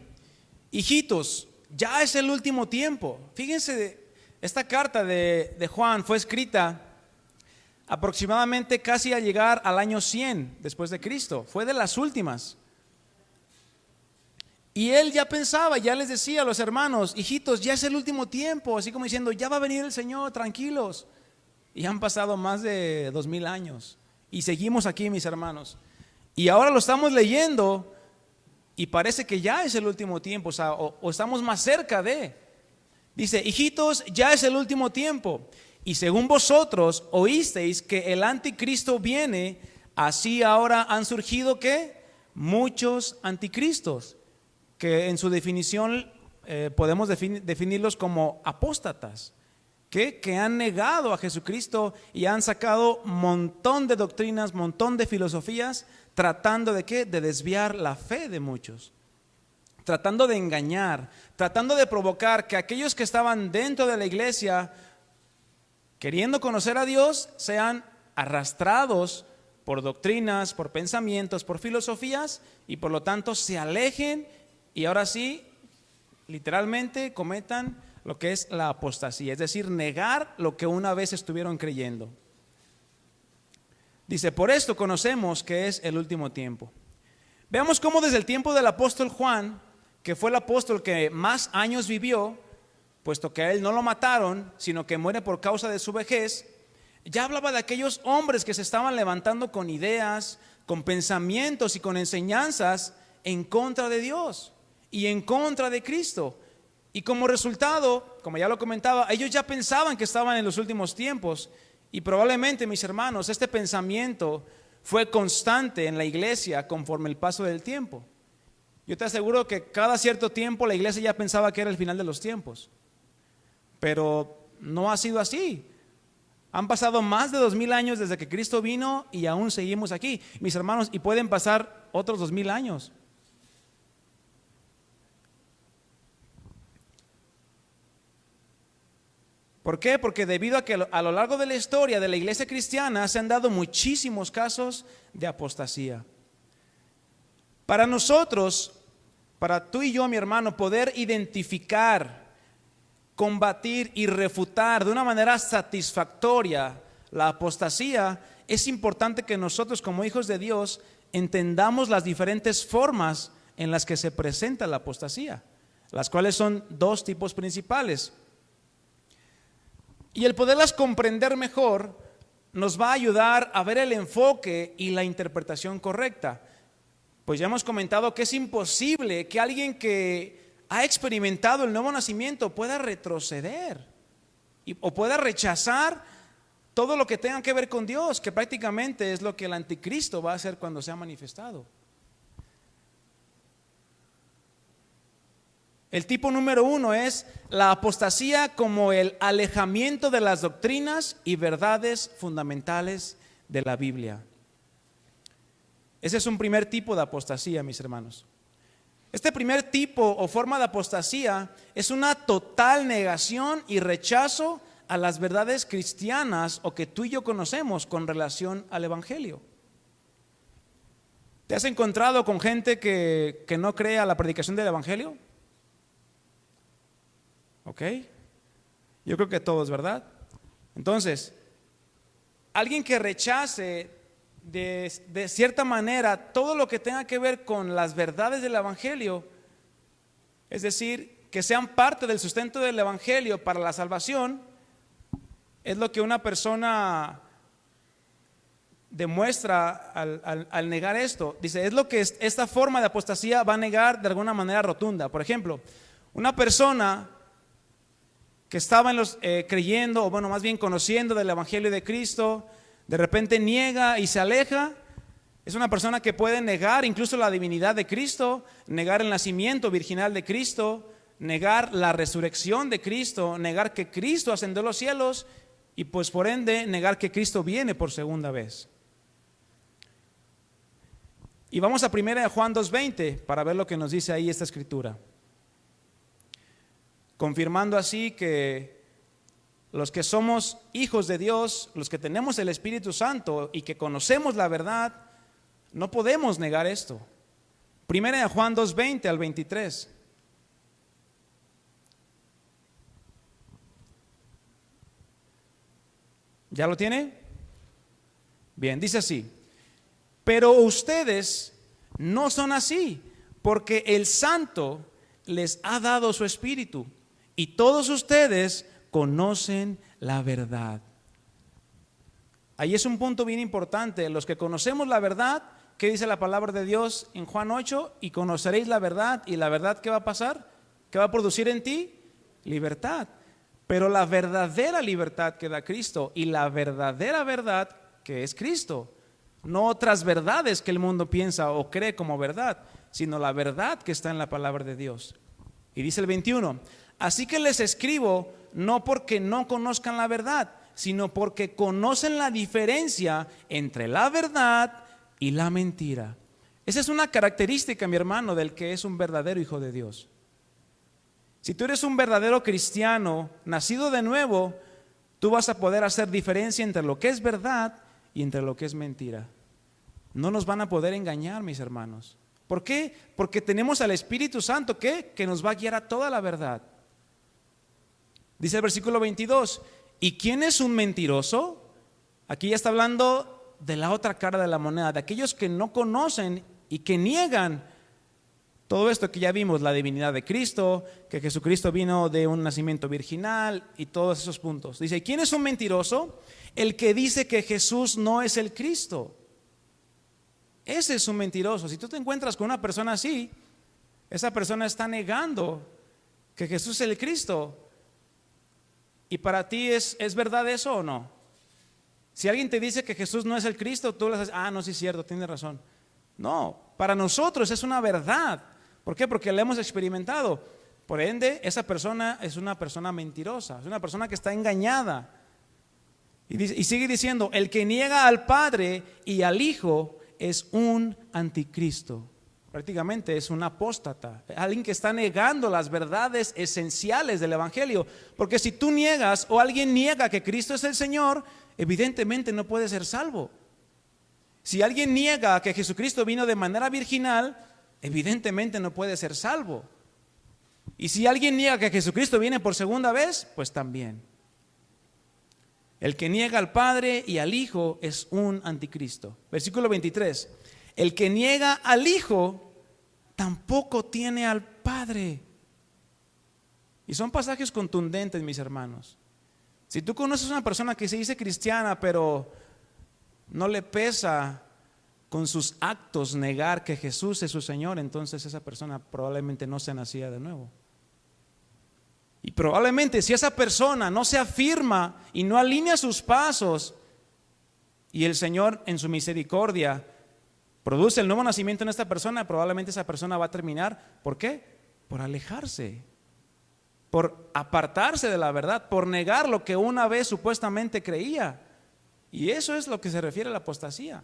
A: hijitos, ya es el último tiempo. Fíjense, esta carta de Juan fue escrita aproximadamente casi a llegar al año 100 después de Cristo. Fue de las últimas. Y él ya pensaba, ya les decía a los hermanos: hijitos, ya es el último tiempo. Así como diciendo, ya va a venir el Señor, tranquilos. Y han pasado más de 2000 años. Y seguimos aquí, mis hermanos. Y ahora lo estamos leyendo y parece que ya es el último tiempo, o estamos más cerca de. Dice: hijitos, ya es el último tiempo. Y según vosotros oísteis que el anticristo viene, así ahora han surgido ¿qué? Muchos anticristos, que en su definición podemos definirlos como apóstatas, que han negado a Jesucristo y han sacado montón de doctrinas, montón de filosofías, tratando de ¿qué? De desviar la fe de muchos, tratando de engañar, tratando de provocar que aquellos que estaban dentro de la iglesia, queriendo conocer a Dios, sean arrastrados por doctrinas, por pensamientos, por filosofías, y por lo tanto se alejen y ahora sí, literalmente cometan lo que es la apostasía, es decir, negar lo que una vez estuvieron creyendo. Dice: por esto conocemos que es el último tiempo. Veamos cómo desde el tiempo del apóstol Juan, que fue el apóstol que más años vivió, puesto que a él no lo mataron, sino que muere por causa de su vejez, ya hablaba de aquellos hombres que se estaban levantando con ideas, con pensamientos y con enseñanzas en contra de Dios y en contra de Cristo. Y como resultado, como ya lo comentaba, ellos ya pensaban que estaban en los últimos tiempos. Y probablemente, mis hermanos, este pensamiento fue constante en la iglesia conforme el paso del tiempo. Yo te aseguro que cada cierto tiempo la iglesia ya pensaba que era el final de los tiempos. Pero no ha sido así. Han pasado más de 2000 años desde que Cristo vino y aún seguimos aquí, mis hermanos, y pueden pasar otros 2000 años. ¿Por qué? Porque debido a que a lo largo de la historia de la iglesia cristiana se han dado muchísimos casos de apostasía. Para nosotros, para tú y yo, mi hermano, poder identificar, combatir y refutar de una manera satisfactoria la apostasía, es importante que nosotros como hijos de Dios entendamos las diferentes formas en las que se presenta la apostasía, las cuales son dos tipos principales. Y el poderlas comprender mejor nos va a ayudar a ver el enfoque y la interpretación correcta. Pues ya hemos comentado que es imposible que alguien que ha experimentado el nuevo nacimiento pueda retroceder o pueda rechazar todo lo que tenga que ver con Dios, que prácticamente es lo que el anticristo va a hacer cuando sea manifestado. El tipo número 1 es la apostasía como el alejamiento de las doctrinas y verdades fundamentales de la Biblia. Ese es un primer tipo de apostasía, mis hermanos. Este primer tipo o forma de apostasía es una total negación y rechazo a las verdades cristianas o que tú y yo conocemos con relación al Evangelio. ¿Te has encontrado con gente que no cree a la predicación del Evangelio? ¿Ok? Yo creo que todos, ¿verdad? Entonces, alguien que rechace de cierta manera todo lo que tenga que ver con las verdades del Evangelio, es decir, que sean parte del sustento del Evangelio para la salvación, es lo que una persona demuestra al negar esto. Dice, es lo que esta forma de apostasía va a negar de alguna manera rotunda. Por ejemplo, una persona que estaba creyendo, o bueno, más bien conociendo del Evangelio de Cristo, de repente niega y se aleja. Es una persona que puede negar incluso la divinidad de Cristo, negar el nacimiento virginal de Cristo, negar la resurrección de Cristo, negar que Cristo ascendió a los cielos y pues por ende negar que Cristo viene por segunda vez. Y vamos a 1 Juan 2:20 para ver lo que nos dice ahí esta escritura, confirmando así que los que somos hijos de Dios, los que tenemos el Espíritu Santo y que conocemos la verdad, no podemos negar esto. 1 Juan 2:20 al 23. ¿Ya lo tiene? Bien, dice así: pero ustedes no son así, porque el Santo les ha dado su Espíritu, y todos ustedes conocen la verdad. Ahí es un punto bien importante. Los que conocemos la verdad, ¿qué dice la palabra de Dios en Juan 8? Y conoceréis la verdad. ¿Y la verdad qué va a pasar? ¿Qué va a producir en ti? Libertad. Pero la verdadera libertad que da Cristo, y la verdadera verdad que es Cristo, no otras verdades que el mundo piensa o cree como verdad, sino la verdad que está en la palabra de Dios. Y dice el 21: así que les escribo no porque no conozcan la verdad, sino porque conocen la diferencia entre la verdad y la mentira. Esa es una característica, mi hermano, del que es un verdadero hijo de Dios. Si tú eres un verdadero cristiano, nacido de nuevo, tú vas a poder hacer diferencia entre lo que es verdad y entre lo que es mentira. No nos van a poder engañar, mis hermanos. ¿Por qué? Porque tenemos al Espíritu Santo que nos va a guiar a toda la verdad. Dice el versículo 22: ¿y quién es un mentiroso? Aquí ya está hablando de la otra cara de la moneda, de aquellos que no conocen y que niegan todo esto que ya vimos, la divinidad de Cristo, que Jesucristo vino de un nacimiento virginal y todos esos puntos. Dice, ¿quién es un mentiroso? El que dice que Jesús no es el Cristo. Ese es un mentiroso. Si tú te encuentras con una persona así, esa persona está negando que Jesús es el Cristo. ¿Y para ti es verdad eso o no? Si alguien te dice que Jesús no es el Cristo, tú le dices, no, sí es cierto, tiene razón. No, para nosotros es una verdad. ¿Por qué? Porque la hemos experimentado. Por ende, esa persona es una persona mentirosa, es una persona que está engañada. Y sigue diciendo, el que niega al Padre y al Hijo es un anticristo. Prácticamente es un apóstata, alguien que está negando las verdades esenciales del Evangelio. Porque si tú niegas o alguien niega que Cristo es el Señor, evidentemente no puede ser salvo. Si alguien niega que Jesucristo vino de manera virginal, evidentemente no puede ser salvo. Y si alguien niega que Jesucristo viene por segunda vez, pues también. El que niega al Padre y al Hijo es un anticristo. Versículo 23. El que niega al Hijo tampoco tiene al Padre. Y son pasajes contundentes, mis hermanos. Si tú conoces a una persona que se dice cristiana, pero no le pesa con sus actos negar que Jesús es su Señor, entonces esa persona probablemente no se nacía de nuevo. Y probablemente si esa persona no se afirma y no alinea sus pasos, y el Señor en su misericordia produce el nuevo nacimiento en esta persona, probablemente esa persona va a terminar, ¿por qué? Por alejarse, por apartarse de la verdad, por negar lo que una vez supuestamente creía. Y eso es lo que se refiere a la apostasía.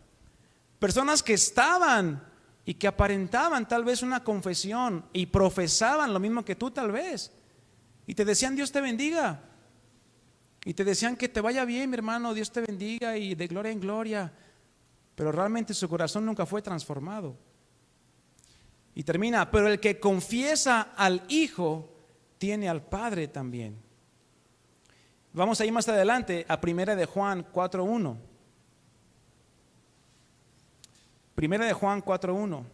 A: Personas que estaban y que aparentaban tal vez una confesión y profesaban lo mismo que tú tal vez, y te decían Dios te bendiga, y te decían que te vaya bien, mi hermano, Dios te bendiga y de gloria en gloria, pero realmente su corazón nunca fue transformado. Y termina, pero el que confiesa al Hijo tiene al Padre también. Vamos ahí más adelante a 1 de Juan 4:1. 1 de Juan 4:1.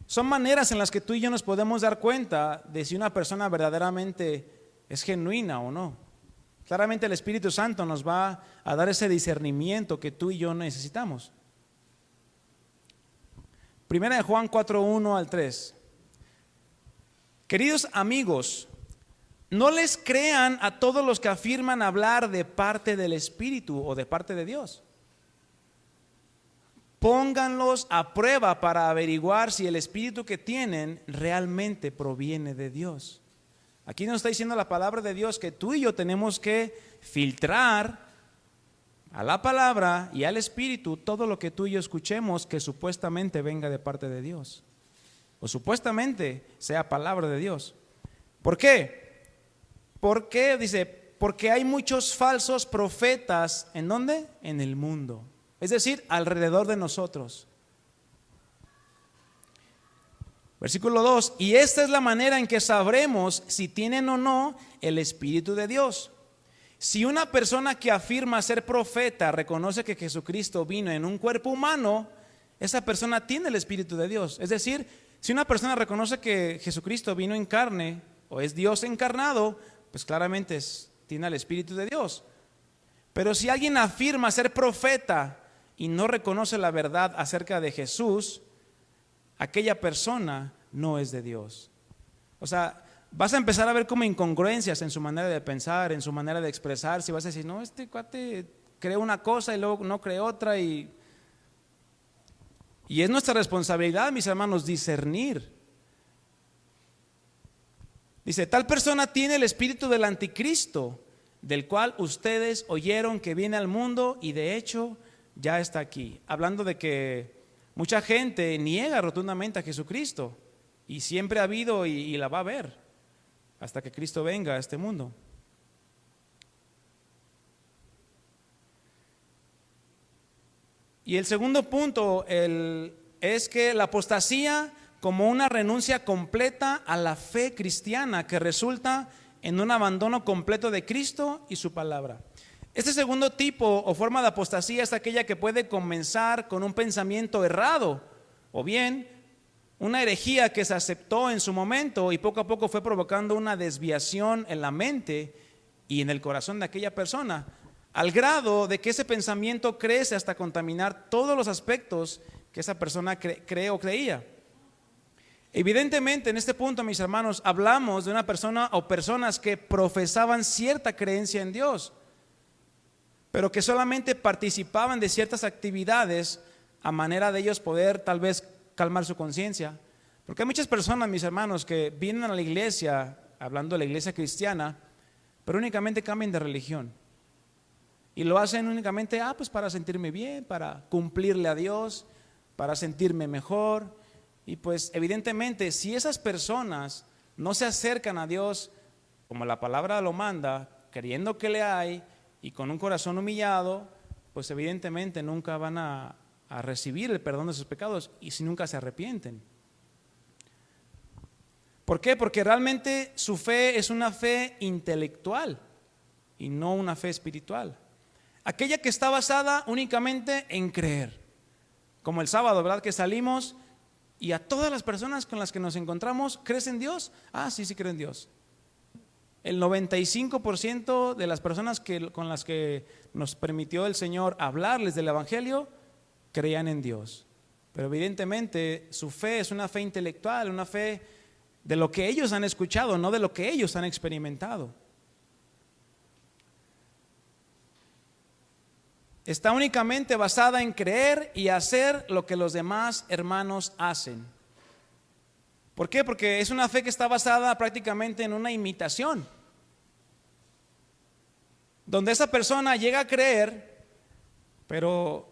A: Son maneras en las que tú y yo nos podemos dar cuenta de si una persona verdaderamente es genuina o no. Claramente el Espíritu Santo nos va a dar ese discernimiento que tú y yo necesitamos. 1 de Juan 4:1 al 3. Queridos amigos, no les crean a todos los que afirman hablar de parte del Espíritu o de parte de Dios. Pónganlos a prueba para averiguar si el Espíritu que tienen realmente proviene de Dios. Aquí nos está diciendo la palabra de Dios que tú y yo tenemos que filtrar a la palabra y al Espíritu todo lo que tú y yo escuchemos que supuestamente venga de parte de Dios o supuestamente sea palabra de Dios. ¿Por qué? Porque dice, porque hay muchos falsos profetas, ¿en dónde? En el mundo, es decir, alrededor de nosotros. Versículo 2, y esta es la manera en que sabremos si tienen o no el Espíritu de Dios. Si una persona que afirma ser profeta reconoce que Jesucristo vino en un cuerpo humano, esa persona tiene el Espíritu de Dios. Es decir, si una persona reconoce que Jesucristo vino en carne o es Dios encarnado, pues claramente tiene el Espíritu de Dios. Pero si alguien afirma ser profeta y no reconoce la verdad acerca de Jesús, aquella persona no es de Dios. O sea, vas a empezar a ver como incongruencias en su manera de pensar, en su manera de expresarse, y vas a decir, no, este cuate cree una cosa y luego no cree otra, y es nuestra responsabilidad, mis hermanos, discernir. Dice, tal persona tiene el espíritu del anticristo, del cual ustedes oyeron que viene al mundo y de hecho ya está aquí. Hablando de que mucha gente niega rotundamente a Jesucristo, y siempre ha habido y la va a haber hasta que Cristo venga a este mundo. Y el segundo punto es que la apostasía como una renuncia completa a la fe cristiana que resulta en un abandono completo de Cristo y su palabra. Este segundo tipo o forma de apostasía es aquella que puede comenzar con un pensamiento errado o bien una herejía que se aceptó en su momento y poco a poco fue provocando una desviación en la mente y en el corazón de aquella persona, al grado de que ese pensamiento crece hasta contaminar todos los aspectos que esa persona cree o creía. Evidentemente, en este punto, mis hermanos, hablamos de una persona o personas que profesaban cierta creencia en Dios, pero que solamente participaban de ciertas actividades a manera de ellos poder tal vez calmar su conciencia. Porque hay muchas personas, mis hermanos, que vienen a la iglesia, hablando de la iglesia cristiana, pero únicamente cambian de religión. Y lo hacen únicamente, pues para sentirme bien, para cumplirle a Dios, para sentirme mejor. Y pues evidentemente, si esas personas no se acercan a Dios como la palabra lo manda, creyendo que le hay y con un corazón humillado, pues evidentemente nunca van a recibir el perdón de sus pecados y si nunca se arrepienten. ¿Por qué? Porque realmente su fe es una fe intelectual y no una fe espiritual. Aquella que está basada únicamente en creer. Como el sábado, ¿verdad? Que salimos y a todas las personas con las que nos encontramos, ¿crees en Dios? Sí creo en Dios. El 95% de las personas con las que nos permitió el Señor hablarles del Evangelio, creían en Dios. Pero evidentemente su fe es una fe intelectual, una fe de lo que ellos han escuchado, no de lo que ellos han experimentado. Está únicamente basada en creer y hacer lo que los demás hermanos hacen. ¿Por qué? Porque es una fe que está basada prácticamente en una imitación, donde esa persona llega a creer, pero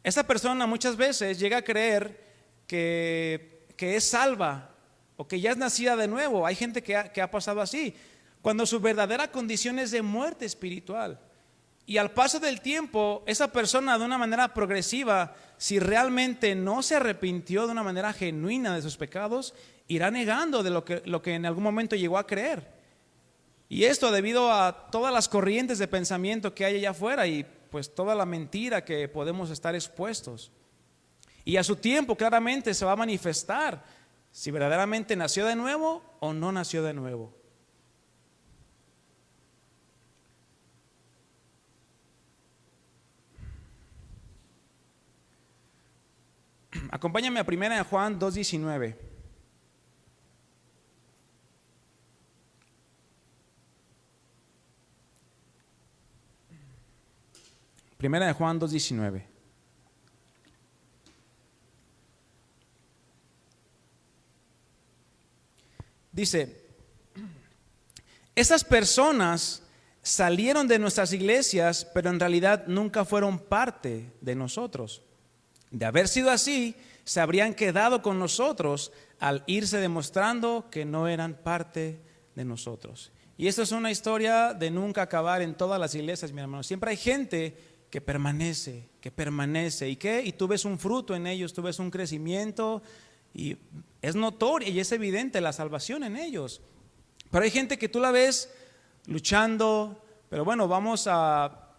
A: esa persona muchas veces llega a creer que que es salva o que ya es nacida de nuevo. Hay gente que ha pasado así, cuando su verdadera condición es de muerte espiritual. Y al paso del tiempo, esa persona de una manera progresiva, si realmente no se arrepintió de una manera genuina de sus pecados, irá negando de lo que en algún momento llegó a creer. Y esto debido a todas las corrientes de pensamiento que hay allá afuera y pues toda la mentira que podemos estar expuestos. Y a su tiempo claramente se va a manifestar si verdaderamente nació de nuevo o no nació de nuevo. Acompáñame a 1 Juan 2:19. Primera de Juan 2:19. Dice: esas personas salieron de nuestras iglesias, pero en realidad nunca fueron parte de nosotros. De haber sido así, se habrían quedado con nosotros al irse demostrando que no eran parte de nosotros. Y esto es una historia de nunca acabar en todas las iglesias, mi hermano. Siempre hay gente que permanece. Y tú ves un fruto en ellos, tú ves un crecimiento y es notorio y es evidente la salvación en ellos. Pero hay gente que tú la ves luchando. Pero bueno, vamos a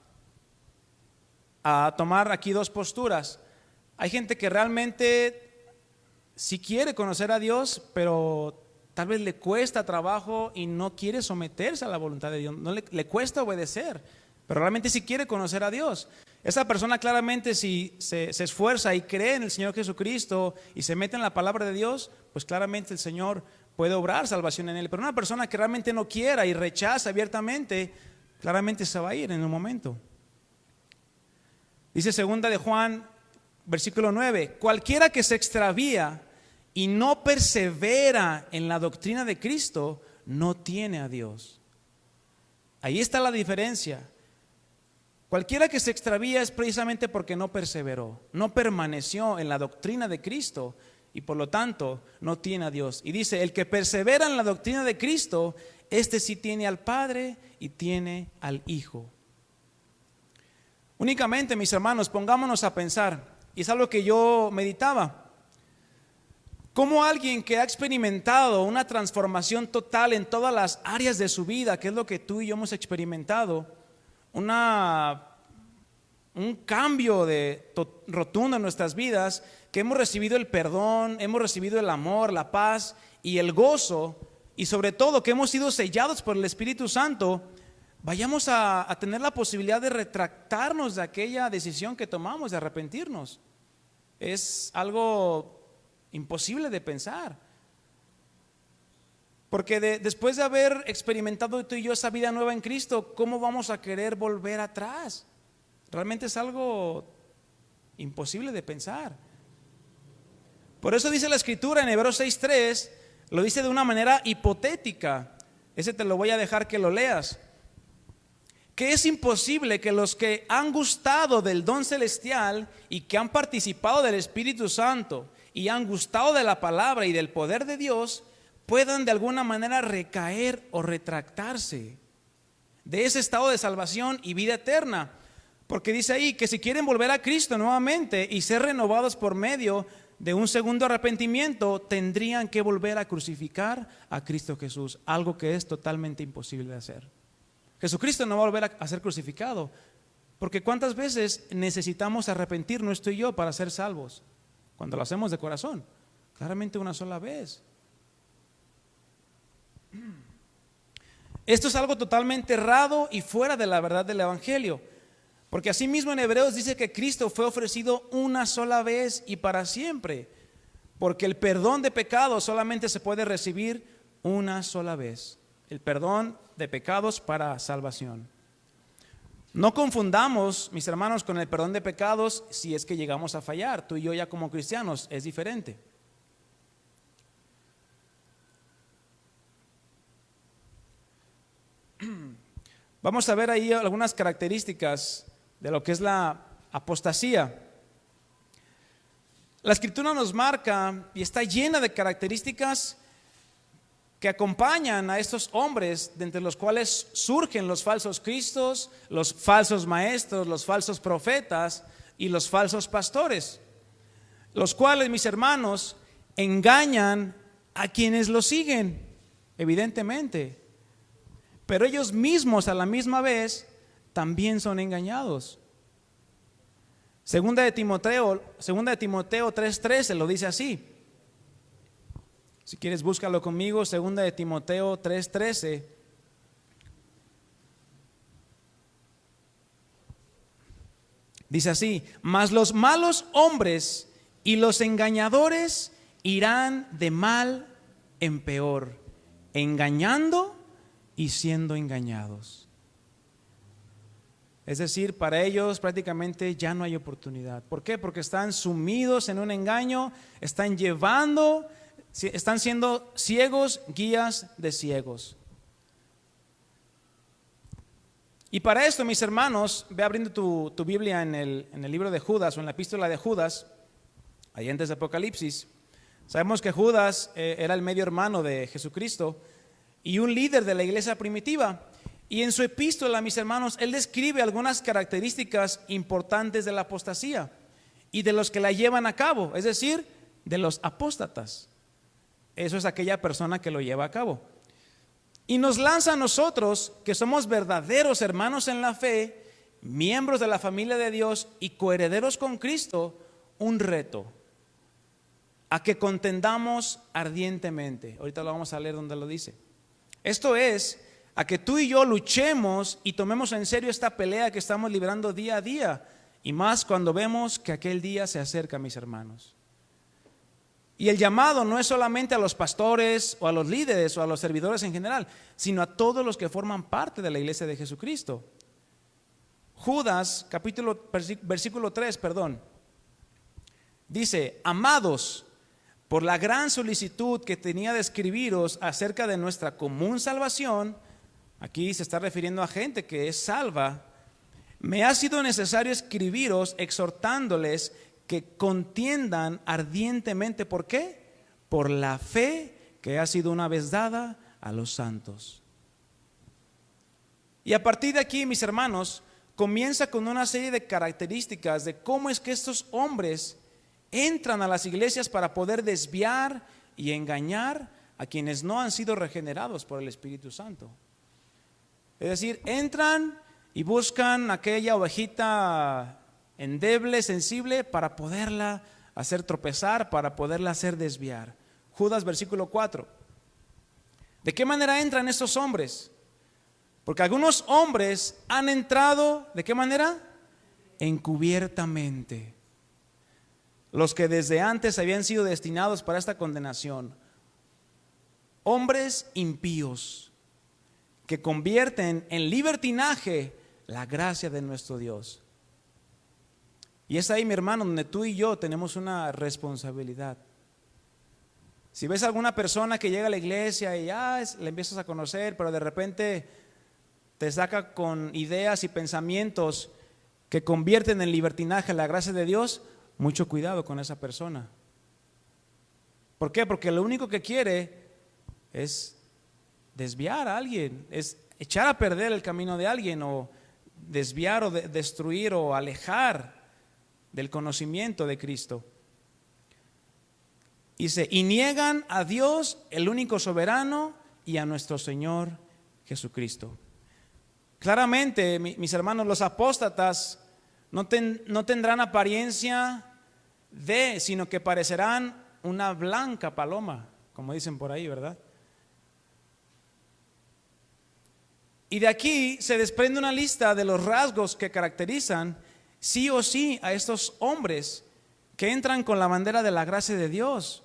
A: tomar aquí dos posturas. Hay gente que realmente sí quiere conocer a Dios, pero tal vez le cuesta trabajo y no quiere someterse a la voluntad de Dios, no le cuesta obedecer, pero realmente sí quiere conocer a Dios. Esa persona claramente si se esfuerza y cree en el Señor Jesucristo y se mete en la palabra de Dios, pues claramente el Señor puede obrar salvación en él. Pero una persona que realmente no quiera y rechaza abiertamente, claramente se va a ir en un momento. Dice 2 de Juan, versículo 9: cualquiera que se extravía y no persevera en la doctrina de Cristo, no tiene a Dios. Ahí está la diferencia. Cualquiera que se extravía es precisamente porque no perseveró, no permaneció en la doctrina de Cristo y por lo tanto no tiene a Dios. Y dice: el que persevera en la doctrina de Cristo, este sí tiene al Padre y tiene al Hijo. Únicamente, mis hermanos, pongámonos a pensar, y es algo que yo meditaba. ¿Cómo alguien que ha experimentado una transformación total en todas las áreas de su vida, que es lo que tú y yo hemos experimentado, un cambio rotundo en nuestras vidas, que hemos recibido el perdón, hemos recibido el amor, la paz y el gozo, y sobre todo que hemos sido sellados por el Espíritu Santo, vayamos a tener la posibilidad de retractarnos de aquella decisión que tomamos, de arrepentirnos? Es algo imposible de pensar, porque después de haber experimentado tú y yo esa vida nueva en Cristo, ¿cómo vamos a querer volver atrás? Realmente es algo imposible de pensar. Por eso dice la Escritura en Hebreos 6:3, lo dice de una manera hipotética. Ese te lo voy a dejar que lo leas. Que es imposible que los que han gustado del don celestial y que han participado del Espíritu Santo y han gustado de la palabra y del poder de Dios puedan de alguna manera recaer o retractarse de ese estado de salvación y vida eterna. Porque dice ahí que si quieren volver a Cristo nuevamente y ser renovados por medio de un segundo arrepentimiento, tendrían que volver a crucificar a Cristo Jesús, algo que es totalmente imposible de hacer. Jesucristo no va a volver a ser crucificado, porque ¿cuántas veces necesitamos arrepentirnos tú y yo para ser salvos? Cuando lo hacemos de corazón, claramente una sola vez. Esto es algo totalmente errado y fuera de la verdad del Evangelio, porque así mismo en Hebreos dice que Cristo fue ofrecido una sola vez y para siempre, porque el perdón de pecados solamente se puede recibir una sola vez. El perdón de pecados para salvación. No confundamos, mis hermanos, con el perdón de pecados si es que llegamos a fallar. Tú y yo ya como cristianos es diferente. Vamos a ver ahí algunas características de lo que es la apostasía. La Escritura nos marca y está llena de características que acompañan a estos hombres, de entre los cuales surgen los falsos cristos, los falsos maestros, los falsos profetas y los falsos pastores, los cuales, mis hermanos, engañan a quienes los siguen, evidentemente, pero ellos mismos a la misma vez también son engañados. Segunda de Timoteo 3:13 lo dice así. Si quieres, búscalo conmigo, segunda de Timoteo 3:13. Dice así: mas los malos hombres y los engañadores irán de mal en peor, engañando y siendo engañados. Es decir, para ellos prácticamente ya no hay oportunidad. ¿Por qué? Porque están sumidos en un engaño, están siendo ciegos, guías de ciegos. Y para esto, mis hermanos, ve abriendo tu Biblia en el libro de Judas o en la epístola de Judas, ahí antes de Apocalipsis. Sabemos que Judas era el medio hermano de Jesucristo y un líder de la iglesia primitiva. Y en su epístola, mis hermanos, él describe algunas características importantes de la apostasía y de los que la llevan a cabo, es decir, de los apóstatas. Eso es aquella persona que lo lleva a cabo. Y nos lanza a nosotros, que somos verdaderos hermanos en la fe, miembros de la familia de Dios y coherederos con Cristo, un reto: a que contendamos ardientemente. Ahorita lo vamos a leer donde lo dice. Esto es, a que tú y yo luchemos y tomemos en serio esta pelea que estamos librando día a día, y más cuando vemos que aquel día se acerca, mis hermanos. Y el llamado no es solamente a los pastores o a los líderes o a los servidores en general, sino a todos los que forman parte de la iglesia de Jesucristo. Judas, versículo 3, dice: amados, por la gran solicitud que tenía de escribiros acerca de nuestra común salvación, aquí se está refiriendo a gente que es salva, me ha sido necesario escribiros exhortándoles que contiendan ardientemente. ¿Por qué? Por la fe que ha sido una vez dada a los santos. Y a partir de aquí, mis hermanos, comienza con una serie de características de cómo es que estos hombres entran a las iglesias para poder desviar y engañar a quienes no han sido regenerados por el Espíritu Santo. Es decir, entran y buscan aquella ovejita endeble, sensible, para poderla hacer tropezar, para poderla hacer desviar. Judas, versículo 4. ¿De qué manera entran estos hombres? Porque algunos hombres han entrado, ¿de qué manera? Encubiertamente. Los que desde antes habían sido destinados para esta condenación. Hombres impíos que convierten en libertinaje la gracia de nuestro Dios. Y es ahí, mi hermano, donde tú y yo tenemos una responsabilidad. Si ves a alguna persona que llega a la iglesia y le empiezas a conocer, pero de repente te saca con ideas y pensamientos que convierten en libertinaje la gracia de Dios, mucho cuidado con esa persona. ¿Por qué? Porque lo único que quiere es desviar a alguien, es echar a perder el camino de alguien, o desviar o destruir o alejar del conocimiento de Cristo. Dice: y niegan a Dios, el único soberano, y a nuestro Señor Jesucristo. Claramente, mis hermanos, los apóstatas no tendrán apariencia sino que parecerán una blanca paloma, como dicen por ahí, ¿verdad? Y de aquí se desprende una lista de los rasgos que caracterizan sí o sí a estos hombres que entran con la bandera de la gracia de Dios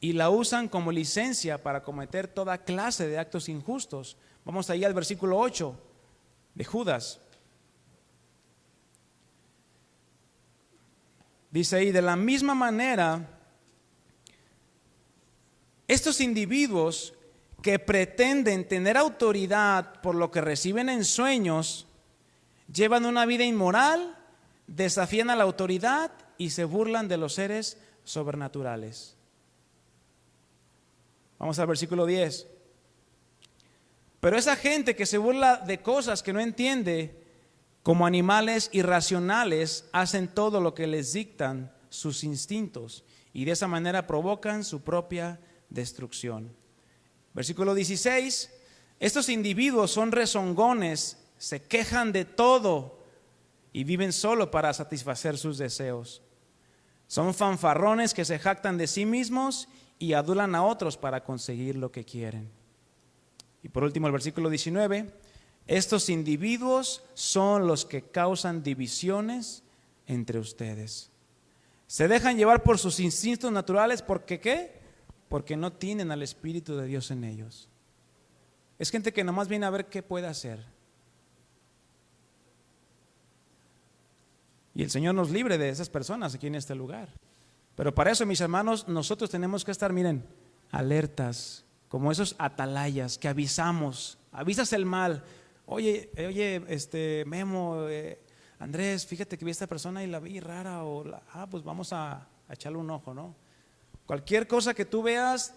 A: y la usan como licencia para cometer toda clase de actos injustos. Vamos ahí al versículo 8 de Judas. Dice ahí: de la misma manera, estos individuos que pretenden tener autoridad por lo que reciben en sueños, llevan una vida inmoral, desafían a la autoridad y se burlan de los seres sobrenaturales. Vamos al versículo 10. Pero esa gente que se burla de cosas que no entiende, como animales irracionales, hacen todo lo que les dictan sus instintos y de esa manera provocan su propia destrucción. Versículo 16. Estos individuos son rezongones, se quejan de todo y viven solo para satisfacer sus deseos. Son fanfarrones que se jactan de sí mismos y adulan a otros para conseguir lo que quieren. Y por último el versículo 19, estos individuos son los que causan divisiones entre ustedes. Se dejan llevar por sus instintos naturales, ¿porque qué? Porque no tienen al Espíritu de Dios en ellos. Es gente que nomás viene a ver qué puede hacer. Y el Señor nos libre de esas personas aquí en este lugar. Pero para eso, mis hermanos, nosotros tenemos que estar, miren, alertas, como esos atalayas que avisamos, avisas el mal. Oye, Memo, Andrés, fíjate que vi a esta persona y la vi rara, pues vamos a echarle un ojo, ¿no? Cualquier cosa que tú veas,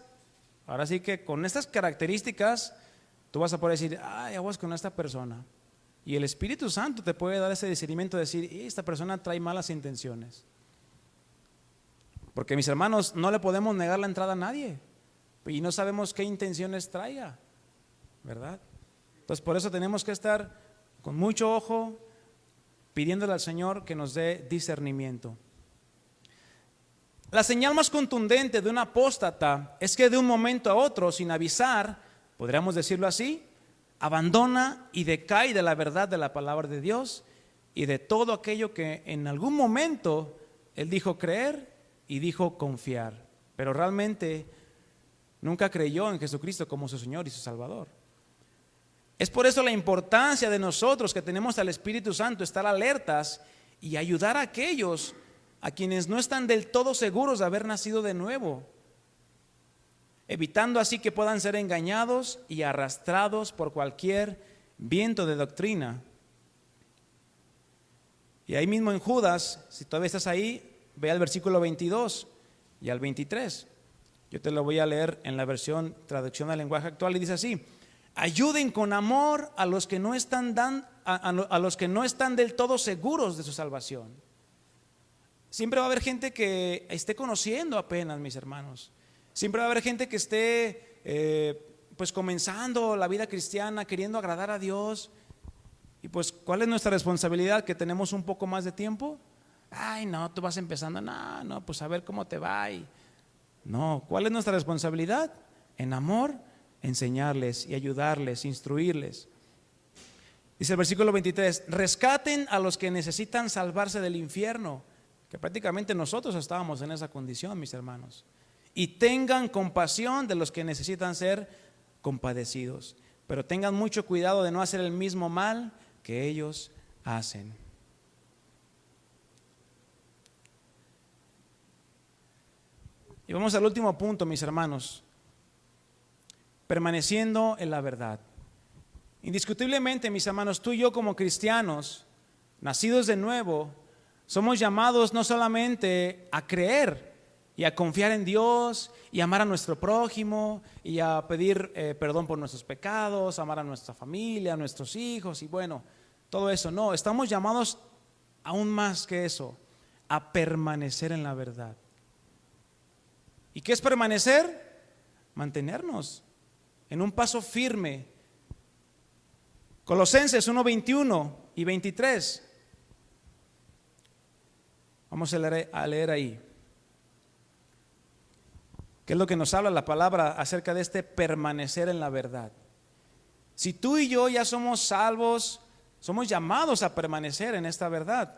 A: ahora sí que con estas características, tú vas a poder decir, aguas con esta persona. Y el Espíritu Santo te puede dar ese discernimiento de decir, esta persona trae malas intenciones. Porque mis hermanos, no le podemos negar la entrada a nadie y no sabemos qué intenciones traiga, ¿verdad? Entonces por eso tenemos que estar con mucho ojo pidiéndole al Señor que nos dé discernimiento. La señal más contundente de un apóstata es que de un momento a otro, sin avisar, podríamos decirlo así, abandona y decae de la verdad de la palabra de Dios y de todo aquello que en algún momento él dijo creer y dijo confiar, pero realmente nunca creyó en Jesucristo como su Señor y su Salvador. Es por eso la importancia de nosotros que tenemos al Espíritu Santo, estar alertas y ayudar a aquellos a quienes no están del todo seguros de haber nacido de nuevo, evitando así que puedan ser engañados y arrastrados por cualquier viento de doctrina. Y ahí mismo en Judas, si todavía estás ahí, ve al versículo 22 y al 23. Yo te lo voy a leer en la versión traducción al lenguaje actual y dice así: ayuden con amor a los que no están a los que no están del todo seguros de su salvación. Siempre va a haber gente que esté conociendo apenas, mis hermanos. Siempre va a haber gente que esté pues comenzando la vida cristiana, queriendo agradar a Dios. Y pues, ¿cuál es nuestra responsabilidad? Que tenemos un poco más de tiempo. Ay, no, tú vas empezando. No, pues a ver cómo te va. No, ¿cuál es nuestra responsabilidad? En amor, enseñarles y ayudarles, instruirles. Dice el versículo 23, rescaten a los que necesitan salvarse del infierno, que prácticamente nosotros estábamos en esa condición, mis hermanos. Y tengan compasión de los que necesitan ser compadecidos, pero tengan mucho cuidado de no hacer el mismo mal que ellos hacen. Y vamos al último punto, mis hermanos. Permaneciendo en la verdad. Indiscutiblemente, mis hermanos, tú y yo como cristianos, nacidos de nuevo, somos llamados no solamente a creer y a confiar en Dios y amar a nuestro prójimo y a pedir perdón por nuestros pecados, amar a nuestra familia, a nuestros hijos y bueno, todo eso. No, estamos llamados aún más que eso, a permanecer en la verdad. ¿Y qué es permanecer? Mantenernos en un paso firme. Colosenses 1:21 y 23. Vamos a leer ahí. ¿Qué es lo que nos habla la palabra acerca de este permanecer en la verdad? Si tú y yo ya somos salvos, somos llamados a permanecer en esta verdad.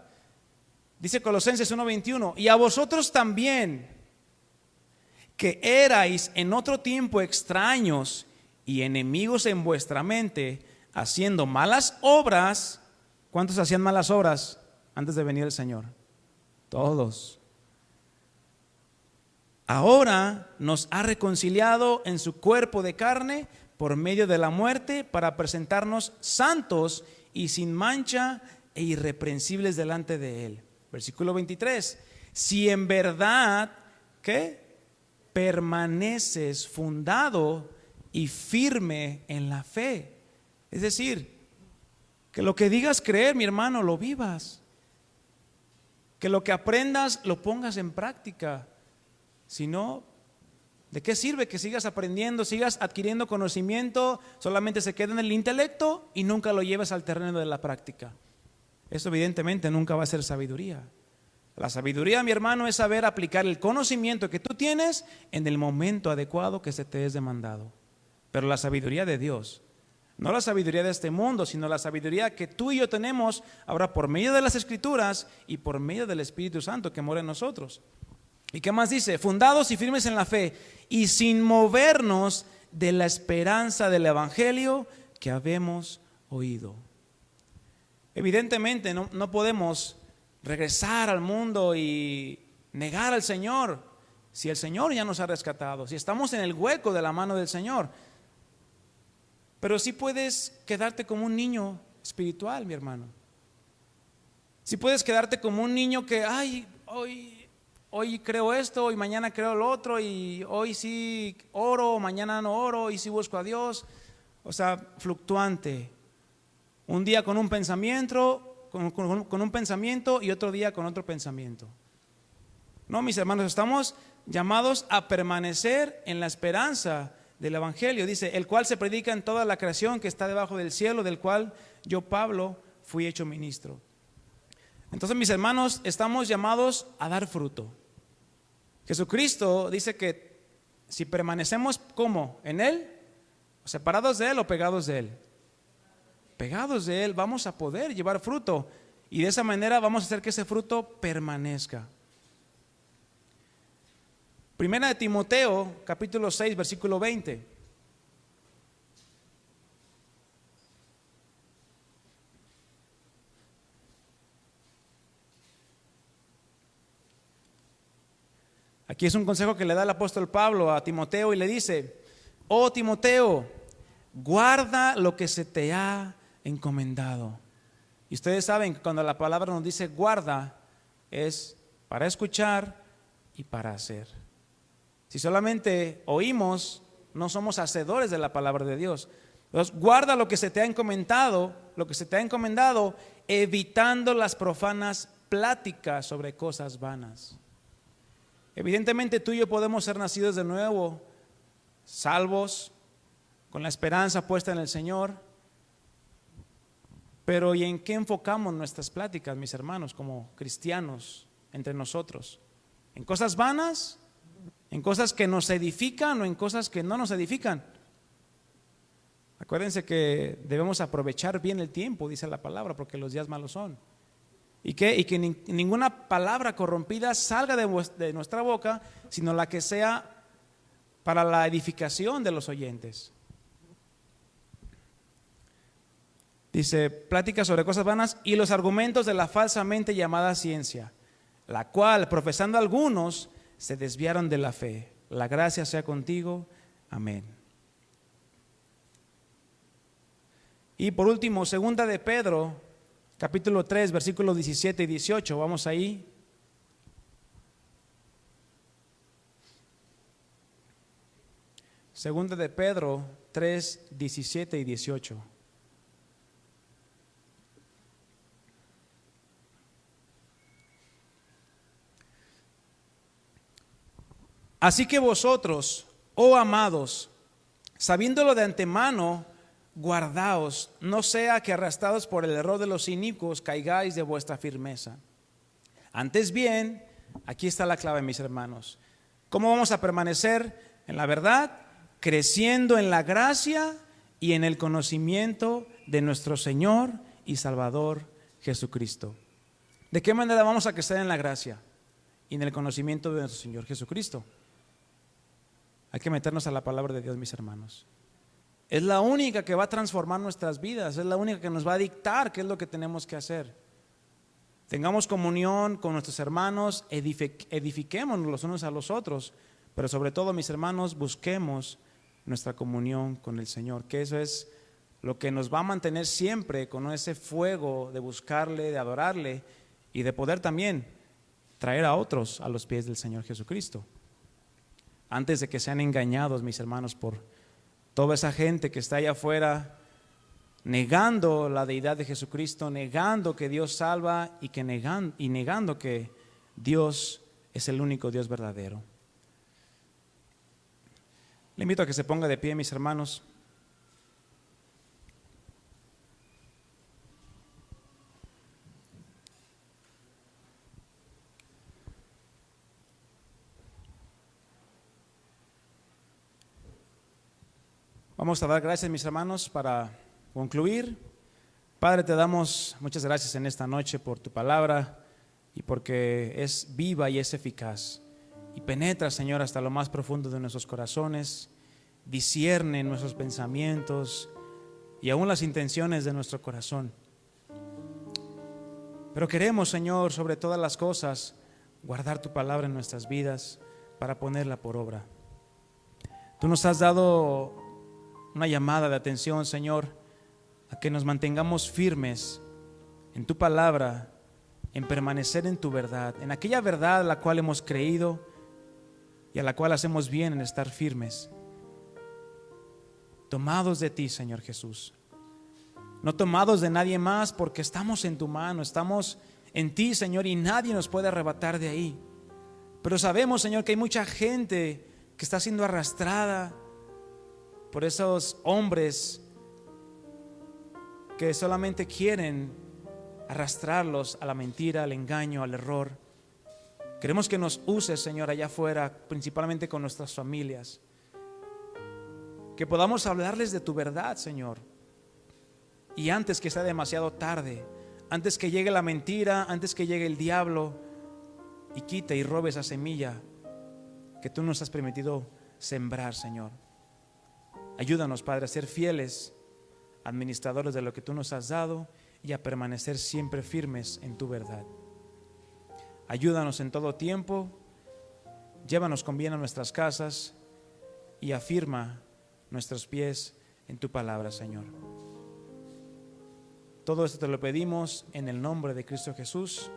A: Dice Colosenses 1:21, y a vosotros también, que erais en otro tiempo extraños y enemigos en vuestra mente, haciendo malas obras. ¿Cuántos hacían malas obras antes de venir el Señor? Todos. Ahora nos ha reconciliado en su cuerpo de carne por medio de la muerte para presentarnos santos y sin mancha e irreprensibles delante de Él. Versículo 23. Si en verdad ¿qué? Permaneces fundado y firme en la fe. Es decir, que lo que digas creer, mi hermano, lo vivas. Que lo que aprendas lo pongas en práctica. Si no, ¿de qué sirve que sigas aprendiendo, sigas adquiriendo conocimiento, solamente se queda en el intelecto y nunca lo lleves al terreno de la práctica? Eso evidentemente nunca va a ser sabiduría. La sabiduría, mi hermano, es saber aplicar el conocimiento que tú tienes en el momento adecuado que se te es demandado. Pero la sabiduría de Dios, no la sabiduría de este mundo, sino la sabiduría que tú y yo tenemos ahora por medio de las Escrituras y por medio del Espíritu Santo que mora en nosotros. ¿Y qué más dice? Fundados y firmes en la fe y sin movernos de la esperanza del Evangelio que habemos oído. Evidentemente no podemos regresar al mundo y negar al Señor si el Señor ya nos ha rescatado, si estamos en el hueco de la mano del Señor. Pero sí puedes quedarte como un niño espiritual, mi hermano. Sí puedes quedarte como un niño que, hoy creo esto, hoy mañana creo lo otro, y hoy sí oro, mañana no oro, y sí busco a Dios. O sea, fluctuante. Un día con un pensamiento, con un pensamiento y otro día con otro pensamiento. No, mis hermanos, estamos llamados a permanecer en la esperanza del Evangelio. Dice, el cual se predica en toda la creación que está debajo del cielo, del cual yo, Pablo, fui hecho ministro. Entonces, mis hermanos, estamos llamados a dar fruto. Jesucristo dice que si permanecemos, ¿cómo? ¿En Él? ¿Separados de Él o pegados de Él? Pegados de Él vamos a poder llevar fruto, y de esa manera vamos a hacer que ese fruto permanezca. Primera de Timoteo, capítulo 6, versículo 20. Aquí es un consejo que le da el apóstol Pablo a Timoteo y le dice: oh Timoteo, guarda lo que se te ha encomendado. Y ustedes saben que cuando la palabra nos dice guarda, es para escuchar y para hacer. Si solamente oímos, no somos hacedores de la palabra de Dios. Entonces, guarda lo que se te ha encomendado, evitando las profanas pláticas sobre cosas vanas. Evidentemente tú y yo podemos ser nacidos de nuevo, salvos, con la esperanza puesta en el Señor. Pero ¿y en qué enfocamos nuestras pláticas, mis hermanos, como cristianos entre nosotros? ¿En cosas vanas? ¿En cosas que nos edifican o en cosas que no nos edifican? Acuérdense que debemos aprovechar bien el tiempo, dice la palabra, porque los días malos son. Y que ninguna palabra corrompida salga de nuestra boca, sino la que sea para la edificación de los oyentes. Dice, pláticas sobre cosas vanas y los argumentos de la falsamente llamada ciencia, la cual, profesando algunos, se desviaron de la fe. La gracia sea contigo. Amén. Y por último, segunda de Pedro, capítulo 3, versículos 17 y 18. Vamos ahí. Segunda de Pedro 3, 17 y 18. Así que vosotros, oh amados, sabiéndolo de antemano, guardaos, no sea que arrastrados por el error de los inicuos caigáis de vuestra firmeza. Antes bien, aquí está la clave, mis hermanos. ¿Cómo vamos a permanecer en la verdad? Creciendo en la gracia y en el conocimiento de nuestro Señor y Salvador Jesucristo. ¿De qué manera vamos a crecer en la gracia y en el conocimiento de nuestro Señor Jesucristo? Hay que meternos a la palabra de Dios, mis hermanos. Es la única que va a transformar nuestras vidas, es la única que nos va a dictar qué es lo que tenemos que hacer. Tengamos comunión con nuestros hermanos, edifiquémonos los unos a los otros, pero sobre todo, mis hermanos, busquemos nuestra comunión con el Señor, que eso es lo que nos va a mantener siempre con ese fuego de buscarle, de adorarle y de poder también traer a otros a los pies del Señor Jesucristo. antes de que sean engañados, mis hermanos, por toda esa gente que está allá afuera negando la deidad de Jesucristo, negando que Dios salva y negando que Dios es el único Dios verdadero. Le invito a que se ponga de pie, mis hermanos. Vamos a dar gracias, mis hermanos, para concluir. Padre, te damos muchas gracias en esta noche por tu palabra y porque es viva y es eficaz y penetra, Señor, hasta lo más profundo de nuestros corazones, discierne nuestros pensamientos y aún las intenciones de nuestro corazón. Pero queremos, Señor, sobre todas las cosas, guardar tu palabra en nuestras vidas para ponerla por obra. Tú nos has dado una llamada de atención, Señor, a que nos mantengamos firmes en tu palabra, en permanecer en tu verdad, en aquella verdad a la cual hemos creído y a la cual hacemos bien en estar firmes, tomados de ti, Señor Jesús, no tomados de nadie más, porque estamos en tu mano, estamos en ti, Señor, y nadie nos puede arrebatar de ahí. Pero sabemos, Señor, que hay mucha gente que está siendo arrastrada por esos hombres que solamente quieren arrastrarlos a la mentira, al engaño, al error. Queremos que nos uses, Señor, allá afuera, principalmente con nuestras familias, que podamos hablarles de tu verdad, Señor, y antes que sea demasiado tarde, antes que llegue la mentira, antes que llegue el diablo y quite y robe esa semilla que tú nos has permitido sembrar, Señor. Ayúdanos, Padre, a ser fieles administradores de lo que tú nos has dado y a permanecer siempre firmes en tu verdad. Ayúdanos en todo tiempo, llévanos con bien a nuestras casas y afirma nuestros pies en tu palabra, Señor. Todo esto te lo pedimos en el nombre de Cristo Jesús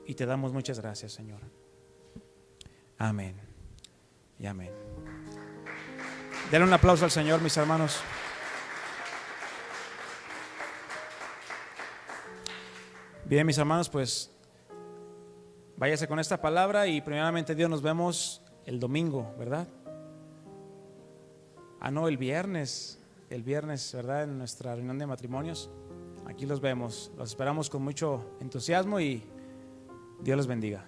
A: y te damos muchas gracias, Señor. Amén y amén. Denle un aplauso al Señor, mis hermanos. Bien, mis hermanos, pues váyase con esta palabra y primeramente Dios, nos vemos el domingo, ¿verdad? No, el viernes, ¿verdad? En nuestra reunión de matrimonios. Aquí los vemos, los esperamos con mucho entusiasmo y Dios los bendiga.